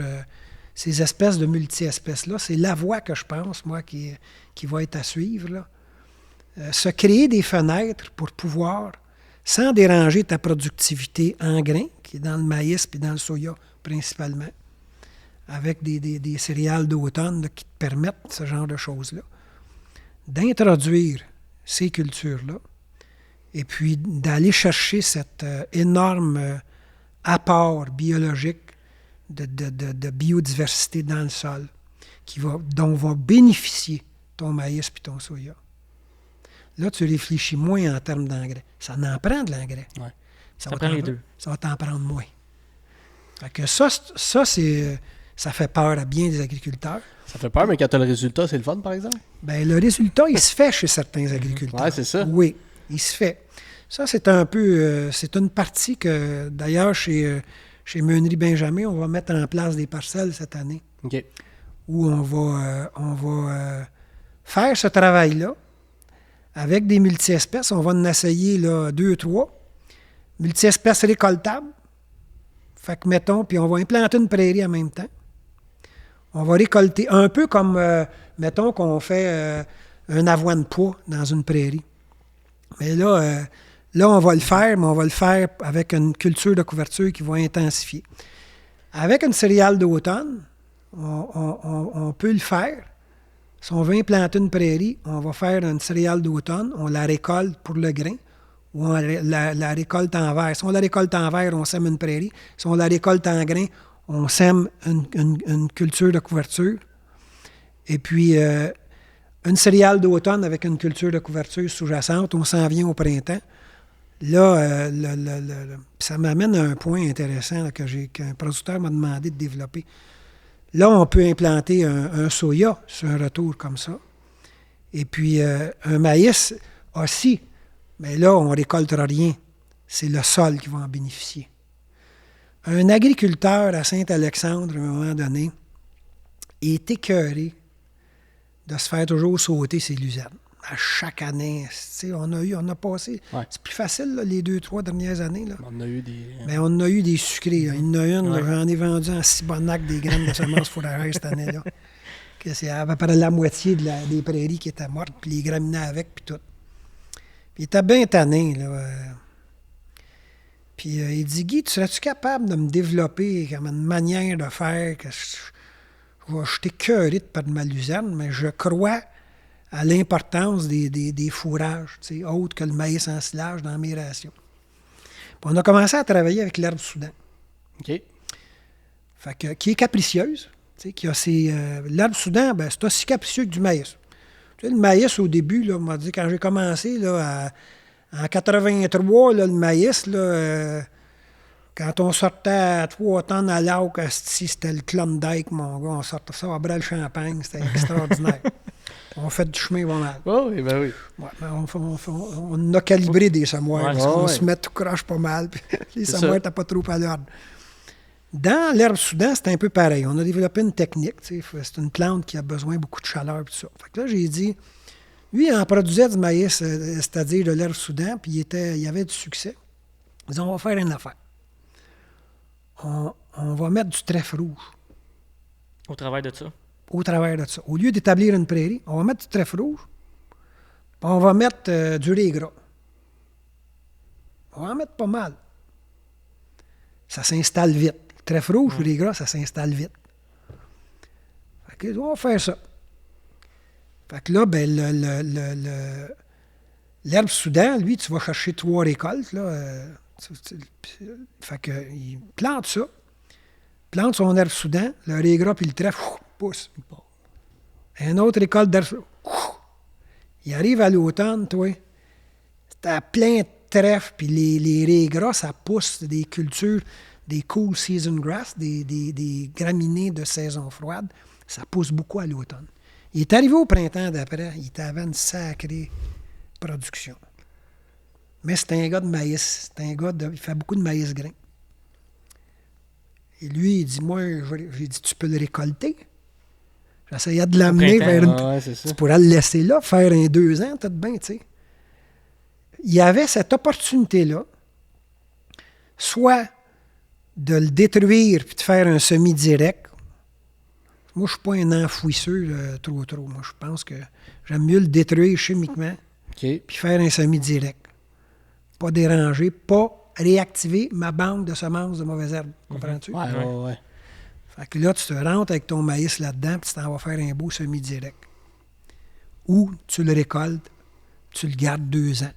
ces espèces de multi-espèces-là. C'est la voie que je pense, moi, qui va être à suivre. Là. Se créer des fenêtres pour pouvoir, sans déranger ta productivité en grains, qui est dans le maïs et dans le soya principalement, avec des céréales d'automne là, qui te permettent ce genre de choses-là, d'introduire ces cultures-là, et puis d'aller chercher cet énorme apport biologique de biodiversité dans le sol dont va bénéficier ton maïs puis ton soya. Là, tu réfléchis moins en termes d'engrais. Ça en prend de l'engrais. Ouais. Ça prend les deux. Ça va t'en prendre moins. Fait que ça fait peur à bien des agriculteurs. Ça fait peur, mais quand tu as le résultat, c'est le fun, par exemple? Bien, le résultat, il se fait chez certains agriculteurs. Ouais, c'est ça. Oui, il se fait. Ça, c'est un peu... c'est une partie que, d'ailleurs, chez Meunerie Benjamin, on va mettre en place des parcelles cette année. OK. Où on va faire ce travail-là avec des multi-espèces. On va en essayer là, 2, 3. Multi-espèces récoltables. Fait que, mettons, puis on va implanter une prairie en même temps. On va récolter un peu comme, mettons, qu'on fait un avoine pois dans une prairie. Mais là, on va le faire, mais on va le faire avec une culture de couverture qui va intensifier. Avec une céréale d'automne, on peut le faire Si on veut implanter une prairie, on va faire une céréale d'automne, on la récolte pour le grain, ou on la récolte en verre. Si on la récolte en verre, on sème une prairie. Si on la récolte en grain, on sème une culture de couverture. Et puis, une céréale d'automne avec une culture de couverture sous-jacente, on s'en vient au printemps. Là, ça m'amène à un point intéressant là, qu'un producteur m'a demandé de développer. Là, on peut implanter un soya sur un retour comme ça. Et puis, un maïs aussi. Mais là, on ne récoltera rien. C'est le sol qui va en bénéficier. Un agriculteur à Saint-Alexandre, à un moment donné, est écœuré de se faire toujours sauter ses luzernes. À chaque année, on a passé... Ouais. C'est plus facile, là, les 2-3 dernières années. Là. On a eu des... Mais on a eu des sucrés. Là. Il y en a une, là, j'en ai vendu en Cibonac des graines de semences fourragères cette année-là. Que c'est à peu près la moitié des prairies qui étaient mortes, puis les graminées avec, puis tout. Puis il était bien tanné, là. Puis il dit, Guy, serais-tu capable de me développer comme une manière de faire que je suis écœuré de perdre ma luzerne, mais je crois à l'importance des fourrages, autres que le maïs en silage dans mes rations. Puis on a commencé à travailler avec l'herbe Soudan. OK. Fait que, qui est capricieuse. L'herbe Soudan, ben, c'est aussi capricieux que du maïs. Tu sais, le maïs, au début, là, on m'a dit, quand j'ai commencé, là, en 83, là, le maïs, là, quand on sortait à 3 tonnes à l'auque, c'était le Klondike, mon gars. On sortait ça à Bras-le-Champagne. C'était extraordinaire. On fait du chemin pas mal. Oh, oui, ben oui. Ouais, mais on a calibré des semoirs. Ouais, parce qu'on ouais. se met tout croche pas mal. Puis les C'est semoirs ça. n'étaient pas trop à l'ordre. Dans l'herbe Soudan, c'est un peu pareil. On a développé une technique. C'est une plante qui a besoin beaucoup de chaleur et tout ça. Fait que là, j'ai dit, lui, il en produisait du maïs, c'est-à-dire de l'herbe Soudan, puis il avait du succès. Ils dit, on va faire une affaire. On va mettre du trèfle rouge Au travail de ça. au travers de ça. Au lieu d'établir une prairie, on va mettre du trèfle rouge, puis on va mettre du riz gras. On va en mettre pas mal. Ça s'installe vite. Le trèfle rouge, le riz gras, ça s'installe vite. Fait que, on va faire ça. Fait que là, ben, l'herbe Soudan, lui, tu vas chercher 3 récoltes, là. Fait que, il plante ça, plante son herbe Soudan, le riz gras puis le trèfle, pousse. Un autre récolte d'herbe Soudan, il arrive à l'automne, toi, c'est plein de trèfle, puis les riz gras, ça pousse des cultures, des cool season grass, des graminées de saison froide, ça pousse beaucoup à l'automne. Il est arrivé au printemps d'après, il avait une sacrée production. Mais c'est un gars de maïs, il fait beaucoup de maïs grain. Et lui, il dit, moi, j'ai dit, tu peux le récolter. J'essayais de l'amener vers une... Ouais, c'est ça. Tu pourras le laisser là, faire un 2 ans, peut-être bien, tu sais. Il y avait cette opportunité-là, soit de le détruire puis de faire un semi-direct. Moi, je ne suis pas un enfouisseur trop. Moi, je pense que j'aime mieux le détruire chimiquement OK. puis faire un semi-direct. Pas déranger, pas réactiver ma banque de semences de mauvaises herbes. Comprends-tu? Ouais. Fait que là, tu te rentres avec ton maïs là-dedans puis tu t'en vas faire un beau semi-direct. Ou tu le récoltes, tu le gardes 2 ans.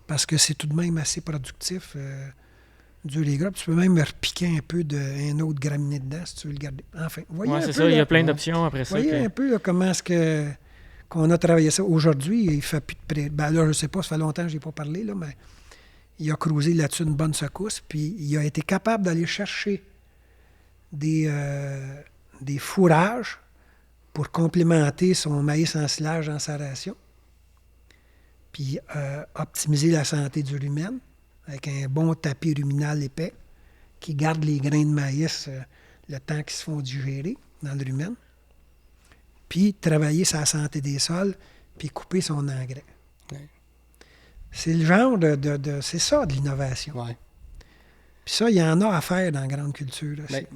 Parce que c'est tout de même assez productif du riz gras. Tu peux même repiquer un peu d'un autre graminé dedans si tu veux le garder. Enfin, voyez Ouais, un c'est peu, ça. Il y là, a plein d'options après ça. voyez un peu là, comment est-ce qu'on a travaillé ça. Aujourd'hui, il ne fait plus de près. Ben là, je ne sais pas, ça fait longtemps que je n'ai pas parlé, là, mais il a cruisé là-dessus une bonne secousse, puis il a été capable d'aller chercher des fourrages pour complémenter son maïs en silage dans sa ration, puis optimiser la santé du rumen avec un bon tapis ruminal épais qui garde les grains de maïs le temps qu'ils se font digérer dans le rumen, puis travailler sa santé des sols, puis couper son engrais. Ouais. C'est le genre c'est ça, de l'innovation. Ouais. Puis ça, il y en a à faire dans la grande culture. Là. Ben,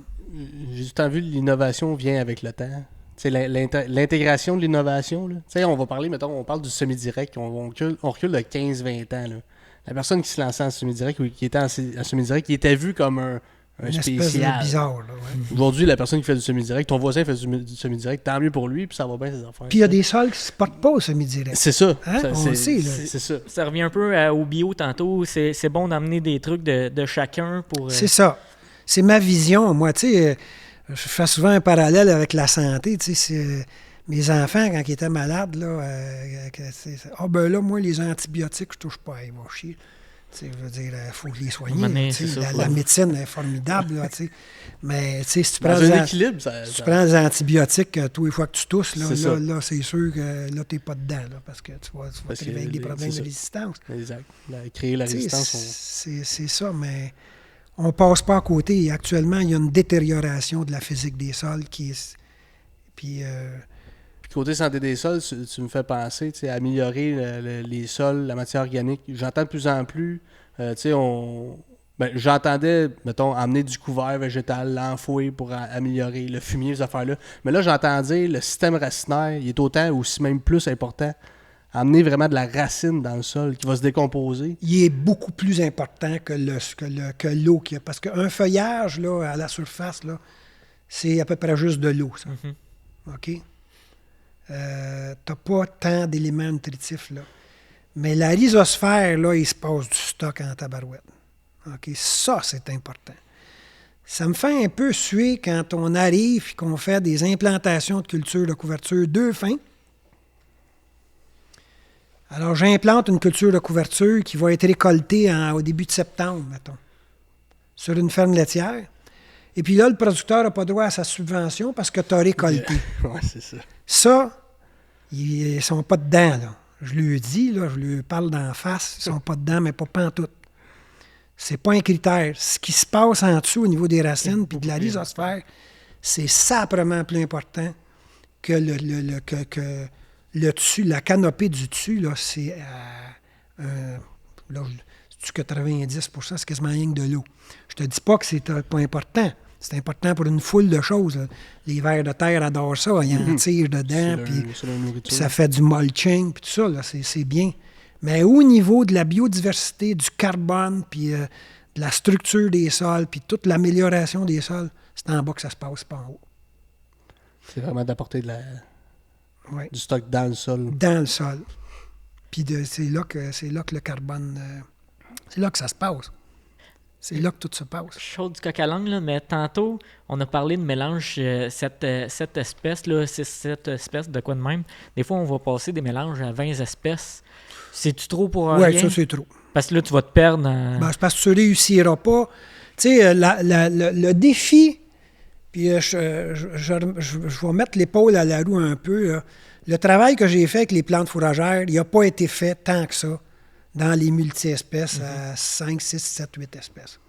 j'ai tout le temps vu l'innovation vient avec le temps. Tu sais, l'intégration de l'innovation, là. Tu sais, on va parler, mettons, on parle du semi-direct, on recule de 15-20 ans, là. La personne qui se lançait en semi-direct ou qui était en semi-direct, qui était vu comme Un une espèce spécial. de bizarre. Là, ouais. Aujourd'hui, la personne qui fait du semi-direct, ton voisin fait du semi-direct, tant mieux pour lui, puis ça va bien ses affaires. Puis il y a des sols qui ne se portent pas au semi-direct. C'est ça. Hein? Ça, On le sait, là. C'est ça. Ça revient un peu au bio tantôt. C'est bon d'amener des trucs de chacun pour... C'est ça. C'est ma vision. Moi, tu sais, je fais souvent un parallèle avec la santé. Tu sais, mes enfants, quand ils étaient malades, là, ben là, moi, les antibiotiques, je touche pas. Ils vont chier. Tu sais, je veux dire, il faut les soigner. La médecine est formidable, là, tu sais. Mais, tu sais, si tu prends des antibiotiques tous les fois que tu tousses, là, c'est sûr que là, tu n'es pas dedans, là, parce que tu vas te réveiller avec des problèmes de résistance. Exact. Créer la résistance. C'est ça, mais on ne passe pas à côté. Actuellement, il y a une détérioration de la physique des sols qui est... Puis côté santé des sols, tu me fais penser, tu sais, à améliorer les sols, la matière organique. J'entends de plus en plus, tu sais, j'entendais, mettons, amener du couvert végétal, l'enfouir pour améliorer le fumier, ces affaires-là. Mais là, j'entends dire, le système racinaire, il est autant ou si même plus important. Amener vraiment de la racine dans le sol qui va se décomposer. Il est beaucoup plus important que l'eau qu'il y a. Parce qu'un feuillage, là, à la surface, là, c'est à peu près juste de l'eau, ça. Mm-hmm. OK? T'as pas tant d'éléments nutritifs, là. Mais la rhizosphère, là, il se passe du stock en tabarouette. OK? Ça, c'est important. Ça me fait un peu suer quand on arrive et qu'on fait des implantations de culture de couverture 2 fins. Alors, j'implante une culture de couverture qui va être récoltée au début de septembre, mettons, sur une ferme laitière. Et puis là, le producteur n'a pas droit à sa subvention parce que tu as récolté. Oui, c'est ça. Ça, ils ne sont pas dedans, là. Je lui dis, là, je lui parle d'en face, ils ne sont pas dedans, mais pas pantoute. C'est pas un critère. Ce qui se passe en dessous au niveau des racines puis de la rhizosphère, c'est saprement plus important que le dessus, la canopée du dessus, là, c'est c'est-tu que 90%, c'est quasiment rien que de l'eau. Je te dis pas que c'est pas important. C'est important pour une foule de choses, là. Les vers de terre adorent ça. Ils en tirent dedans, puis ça fait du mulching, puis tout ça, là, c'est bien. Mais au niveau de la biodiversité, du carbone, puis de la structure des sols, puis toute l'amélioration des sols, c'est en bas que ça se passe, pas en haut. C'est vraiment d'apporter du stock dans le sol. Dans le sol. Puis c'est là que le carbone... c'est là que ça se passe. C'est là que tout se passe. Chose du coq à l'âne, là, mais tantôt, on a parlé de mélange, cette espèce-là, cette espèce de quoi de même. Des fois, on va passer des mélanges à 20 espèces. C'est-tu trop pour rien? Oui, ça, c'est trop. Parce que là, tu vas te perdre. C'est parce que tu ne réussiras pas. Tu sais, le défi, puis je vais mettre l'épaule à la roue un peu, là. Le travail que j'ai fait avec les plantes fourragères, il n'a pas été fait tant que ça dans les multi-espèces à 5, 6, 7, 8 espèces.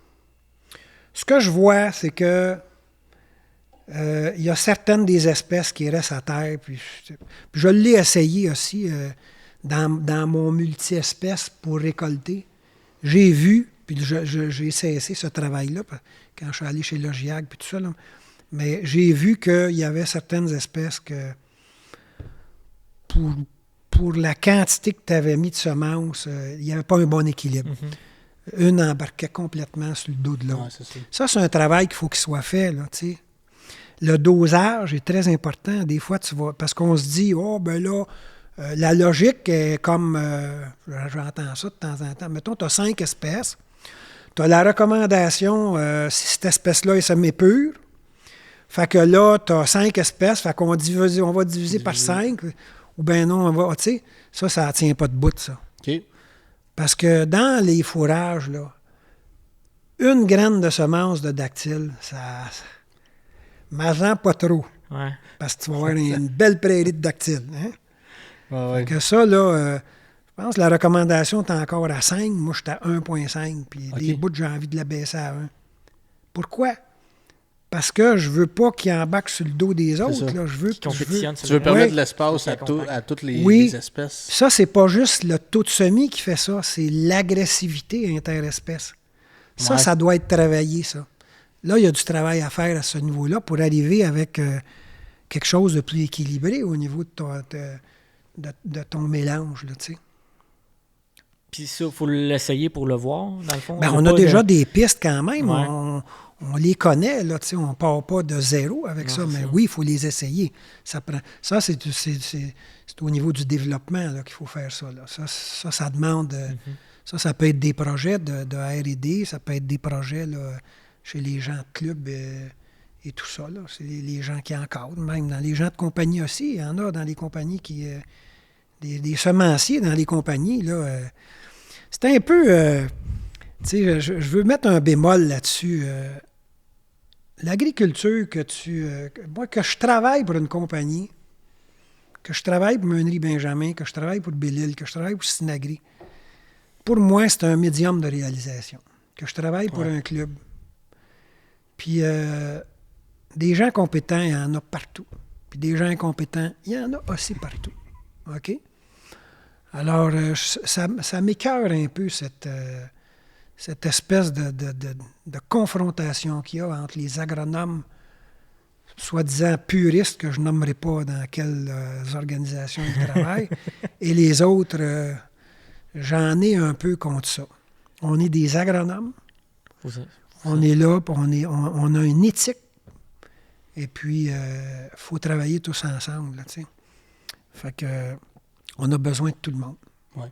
Ce que je vois, c'est que il y a certaines des espèces qui restent à terre, puis je l'ai essayé aussi dans mon multi-espèces pour récolter. J'ai vu, puis j'ai cessé ce travail-là quand je suis allé chez Logiag, puis tout ça, là. Mais j'ai vu qu'il y avait certaines espèces que pour la quantité que tu avais mis de semences, il n'y avait pas un bon équilibre. Mm-hmm. Une embarquait complètement sur le dos de l'autre. Ouais, ça, c'est un travail qu'il faut qu'il soit fait, là, tu sais. Le dosage est très important. Des fois, tu vas... Parce qu'on se dit, la logique est comme... j'entends ça de temps en temps. Mettons, tu as 5 espèces. Tu as la recommandation, si cette espèce-là est semi-pure. Fait que là, tu as 5 espèces. Fait qu'on va diviser par 5. Ou bien non, tu sais, ça ne tient pas de bout, ça. OK. Parce que dans les fourrages, là, une graine de semence de dactyle, ça m'agent pas trop. Ouais. Parce que tu vas avoir une belle prairie de dactyle. Hein? Ouais. Fait que ça, là, je pense que la recommandation est encore à 5. Moi, je suis à 1,5. Puis des bouts, j'ai envie de la baisser à 1. Pourquoi? Parce que je veux pas qu'ils embarquent sur le dos des autres. Là. Tu veux permettre de l'espace à toutes les espèces. Ça, c'est pas juste le taux de semis qui fait ça, c'est l'agressivité interespèce. Ça doit être travaillé, ça. Là, il y a du travail à faire à ce niveau-là pour arriver avec quelque chose de plus équilibré au niveau de ton mélange, là, tu sais. Puis ça, il faut l'essayer pour le voir, dans le fond. Ben, on a déjà des pistes quand même. Ouais. On les connaît, là, tu sais, on ne part pas de zéro avec ça, mais oui, il faut les essayer. Ça, c'est au niveau du développement là, qu'il faut faire ça. Là. Ça demande... Ça peut être des projets de R&D, ça peut être des projets là, chez les gens de club et tout ça. Là. C'est les gens qui encadrent, même dans les gens de compagnie aussi. Il y en a dans les compagnies qui... des semenciers dans les compagnies, là. C'est un peu... tu sais, je veux mettre un bémol là-dessus. L'agriculture moi, que je travaille pour une compagnie, que je travaille pour Meunerie Benjamin, que je travaille pour Belle-Île, que je travaille pour Synagri, pour moi, c'est un médium de réalisation. Que je travaille pour un club. Puis, des gens compétents, il y en a partout. Puis des gens incompétents, il y en a aussi partout. OK? Alors, ça m'écoeure un peu cette espèce de confrontation qu'il y a entre les agronomes soi-disant puristes, que je nommerai pas dans quelles organisations ils travaillent, et les autres, j'en ai un peu contre ça. On est des agronomes, on est là, on a une éthique, et puis il faut travailler tous ensemble, tu sais. Fait que on a besoin de tout le monde. Ouais.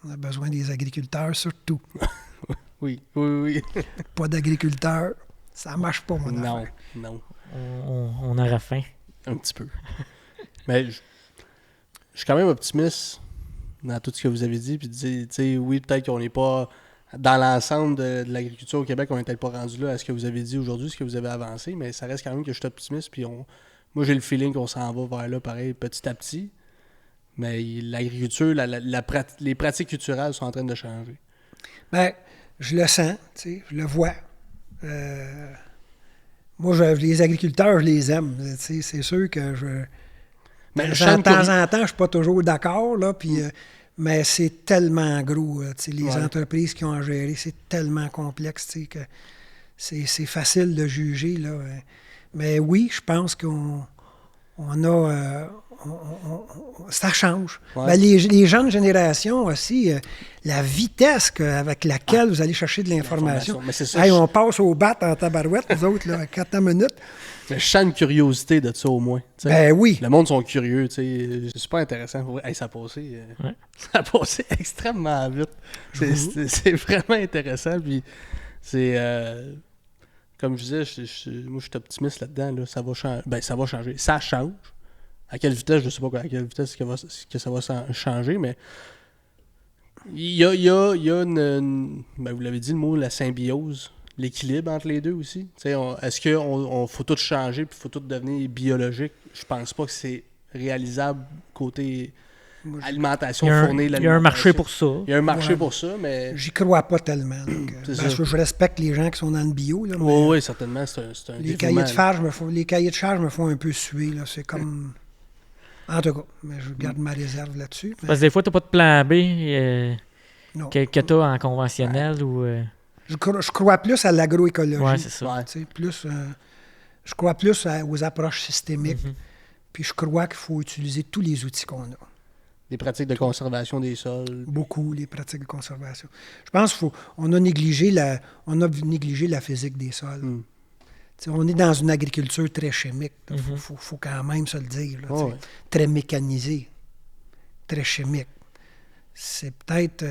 On a besoin des agriculteurs surtout. Oui. Pas d'agriculteurs, ça marche pas, mon affaire. Non. On aura faim. Un petit peu. Mais je suis quand même optimiste dans tout ce que vous avez dit. Puis, tu sais, oui, peut-être qu'on n'est pas... Dans l'ensemble de l'agriculture au Québec, on n'est peut-être pas rendu là à ce que vous avez dit aujourd'hui, ce que vous avez avancé, mais ça reste quand même que je suis optimiste. Puis, moi, j'ai le feeling qu'on s'en va vers là, pareil, petit à petit. Mais l'agriculture, les pratiques culturelles sont en train de changer. Bien, je le sens, tu sais, je le vois. Moi, les agriculteurs, je les aime. Tu sais, c'est sûr que Mais de temps en temps, je ne suis pas toujours d'accord, là, puis, mais c'est tellement gros. Tu sais, les entreprises qui ont à gérer, c'est tellement complexe, tu sais, que c'est facile de juger, là. Mais oui, je pense qu'on a... ça change. Ouais. Ben, les jeunes générations aussi, la vitesse avec laquelle vous allez chercher de l'information. Mais c'est ça, on passe au bat en tabarouette, nous autres, là, à 4 minutes. Mais je sens une curiosité de ça au moins. T'sais. Ben oui. Le monde sont curieux. C'est super intéressant. Hey, ça a passé. Ça a passé extrêmement vite. C'est vraiment intéressant. Puis c'est... comme je disais, moi je suis optimiste là-dedans. Là, ça va changer. Ben, ça va changer. Ça change. À quelle vitesse, je ne sais pas à quelle vitesse que ça va changer, mais il y a une ben vous l'avez dit, le mot, la symbiose, l'équilibre entre les deux aussi. Est-ce qu'il faut tout changer puis il faut tout devenir biologique? Je pense pas que c'est réalisable côté alimentation, fournir l'alimentation. Il y a un marché pour ça. Il y a un marché pour ça, mais... J'y crois pas tellement. Donc, je respecte les gens qui sont dans le bio. Là, oui, certainement, c'est un les cahiers de charge me font un peu suer. Là. C'est comme... En tout cas, mais je garde ma réserve là-dessus. Mais... Parce que des fois, tu n'as pas de plan B que tu as en conventionnel ou... Je crois plus à l'agroécologie. Oui, c'est ça. Je crois plus aux approches systémiques. Puis je crois qu'il faut utiliser tous les outils qu'on a. Les pratiques de conservation des sols. Beaucoup, les pratiques de conservation. Je pense qu'on a négligé la physique des sols. On est dans une agriculture très chimique. Il faut quand même se le dire. Là, très mécanisée, très chimique. C'est peut-être...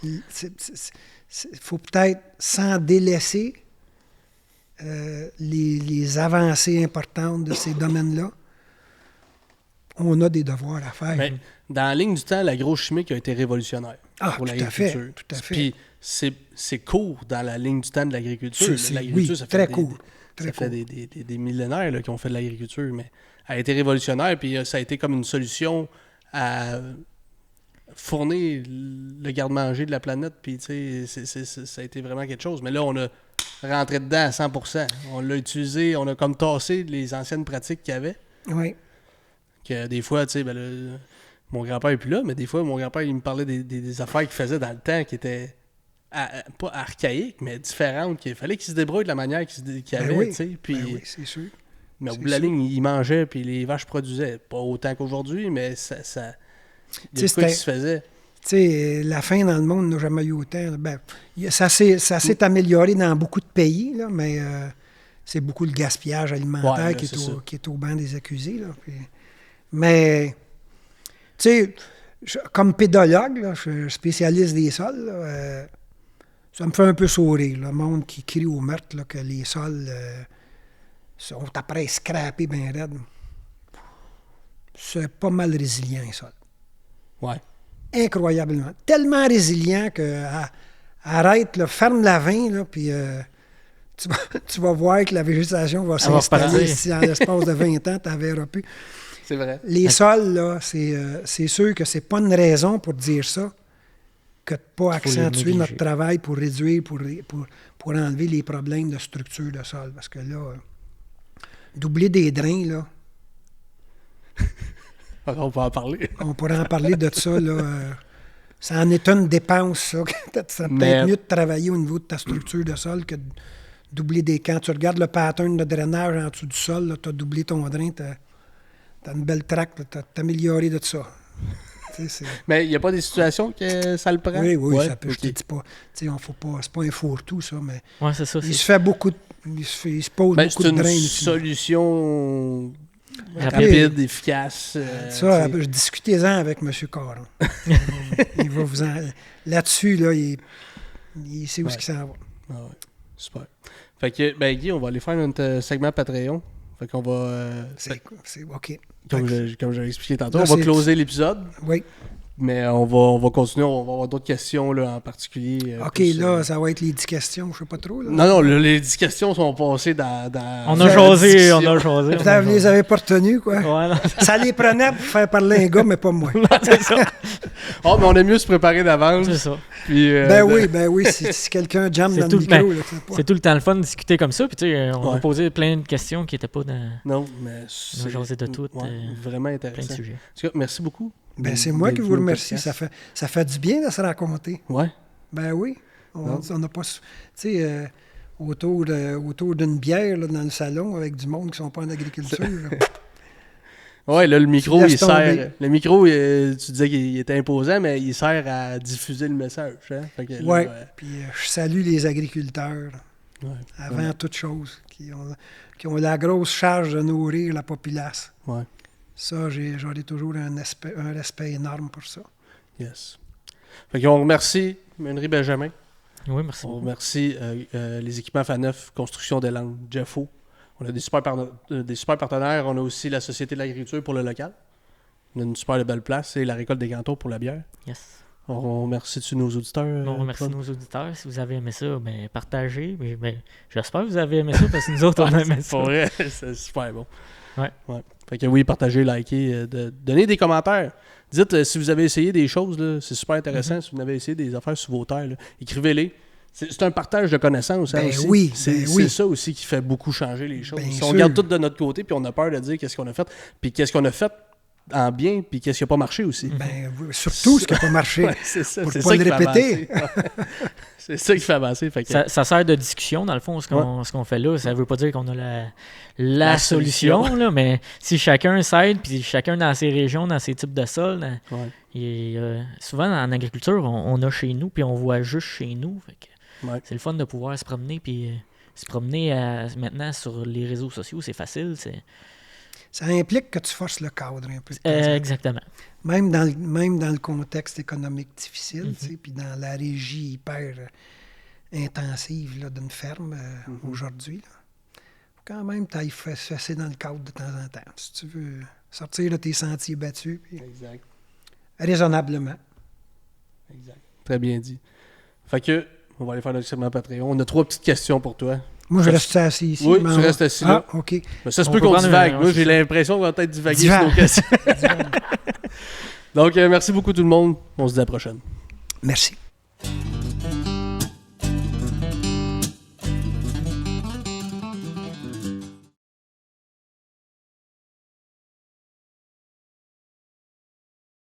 il faut peut-être, sans délaisser les avancées importantes de ces domaines-là, on a des devoirs à faire. Mais dans la ligne du temps, l'agrochimique a été révolutionnaire pour l'agriculture. Tout à fait. Puis c'est court dans la ligne du temps de l'agriculture. L'agriculture, ça fait très court. Ça fait des millénaires là, qui ont fait de l'agriculture, mais elle a été révolutionnaire, puis ça a été comme une solution à fournir le garde-manger de la planète, puis ça a été vraiment quelque chose. Mais là, on a rentré dedans à 100%. On l'a utilisé, on a comme tassé les anciennes pratiques qu'il y avait. Oui. Que des fois, tu sais, mon grand-père n'est plus là, mais des fois, mon grand-père, il me parlait des affaires qu'il faisait dans le temps qui étaient pas archaïques, mais différentes. Il fallait qu'il se débrouille de la manière qu'il avait, tu sais. Oui, c'est sûr. Mais au bout de la ligne, il mangeait, puis les vaches produisaient. Pas autant qu'aujourd'hui, mais ça des trucs qui se faisaient. sais, la faim dans le monde n'a jamais eu autant. Ben, ça s'est amélioré dans beaucoup de pays, là, mais c'est beaucoup le gaspillage alimentaire Ouais, qui est au banc des accusés. Là, puis, mais, tu sais, comme pédologue, là, je suis spécialiste des sols, là, ça me fait un peu sourire, le monde qui crie au meurtre là, que les sols sont après scrappés bien raides. C'est pas mal résilient, les sols. Ouais. Incroyablement. Tellement résilient que arrête, là, ferme la veine, là, puis tu vas voir que la végétation va s'installer si en l'espace de 20 ans, tu n'en verras plus. C'est vrai. Les sols, là, c'est sûr que c'est pas une raison pour dire ça que de ne pas accentuer notre travail pour réduire, pour enlever les problèmes de structure de sol. Parce que là, doubler des drains, là... On peut en parler. On pourrait en parler de ça, là. Ça en est une dépense, ça. Ça serait peut-être mieux de travailler au niveau de ta structure de sol que de doubler des... Quand tu regardes le pattern de drainage en dessous du sol, tu as doublé ton drain, tu as une belle traque, tu as amélioré de ça. Mais il n'y a pas des situations que ça le prend? Oui, ouais, ça peut, okay. Je te dis pas. C'est pas un fourre-tout, ça, mais ouais, c'est ça, il se fait beaucoup de... Il se pose beaucoup de drains. C'est une solution rapide, efficace. Ça, discutez-en avec M. Caron. Il va vous en... Là-dessus, là, il sait où ce qu'il s'en va. Ah ouais. Super. Fait que, ben Guy, on va aller faire notre segment Patreon. Fait qu'on va... c'est OK. Comme j'avais expliqué tantôt, là, on va closer l'épisode. Oui. Mais on va continuer, on va avoir d'autres questions là, en particulier. OK, plus, là, ça va être les 10 questions, je sais pas trop. Là. Non, les 10 questions sont passées dans on a jasé. Vous les avez pas retenues, quoi. Ouais, ça les prenait pour faire parler un gars, mais pas moi. C'est ça. Oh, mais on aime mieux se préparer d'avance. C'est ça. Puis, ben oui, si quelqu'un jamme dans le micro. C'est tout le temps le fun de discuter comme ça. Puis tu sais, on a posé plein de questions qui n'étaient pas dans... Non, mais on a jasé de tout. Vraiment intéressant. Plein de sujets. En tout cas, merci beaucoup. Ben, c'est moi qui vous remercie. Ça fait du bien de se raconter. Ouais. Ben oui. On n'a pas... Tu sais, autour d'une bière là, dans le salon avec du monde qui ne sont pas en agriculture. Oui, là, le micro, il sert... Le micro, tu disais qu'il était imposant, mais il sert à diffuser le message. Hein? Oui, puis je salue les agriculteurs, avant toute chose, qui ont la grosse charge de nourrir la populace. Ouais. Ça, j'aurai toujours un respect énorme pour ça. Yes. Fait qu'on remercie Meunerie Benjamin. Oui, merci. On remercie les équipements Faneuf, Construction des Landes, Jeffo. On a des super partenaires. On a aussi la Société de l'agriculture pour le local. On a une super belle place. Et la récolte des cantons pour la bière. Yes. On remercie nos auditeurs. On remercie nos auditeurs. Si vous avez aimé ça, ben, partagez. Mais j'espère que vous avez aimé ça parce que nous autres, on a aimé ça. Pour vrai, c'est super bon. Ouais. Fait que oui, partagez, likez, donnez des commentaires. Dites si vous avez essayé des choses, là, c'est super intéressant. Si vous avez essayé des affaires sur vos terres, là, écrivez-les. C'est un partage de connaissances. Ben aussi. Oui, c'est ça aussi qui fait beaucoup changer les choses. Ben si on regarde tout de notre côté, puis on a peur de dire qu'est-ce qu'on a fait, puis qu'est-ce qu'on a fait en bien, puis qu'est-ce qui n'a pas marché aussi. Ben, surtout ce qui n'a pas marché. Ouais, c'est ça. Pour ne pas le répéter. C'est ça qui fait avancer. Fait que... ça sert de discussion, dans le fond, ce qu'on fait là. Ça ne veut pas dire qu'on a la solution, là, mais si chacun s'aide, puis chacun dans ses régions, dans ses types de sols, souvent en agriculture, on a chez nous, puis on voit juste chez nous. Fait que c'est le fun de pouvoir se promener, puis se promener maintenant sur les réseaux sociaux, c'est facile. Ça implique que tu forces le cadre un peu. Exactement. Même dans le contexte économique difficile, puis dans la régie hyper intensive là, d'une ferme aujourd'hui, il faut quand même que tu ailles fesser dans le cadre de temps en temps. Si tu veux sortir de tes sentiers battus, puis raisonnablement. Exact. Très bien dit. Fait que, on va aller faire notre segment Patreon. On a 3 petites questions pour toi. Moi, je reste assis ici. Oui, tu restes assis là. Ah, OK. Mais ça se peut qu'on divague. Moi, j'ai l'impression qu'on va peut-être divaguer sur nos questions. Donc, merci beaucoup tout le monde. On se dit à la prochaine. Merci.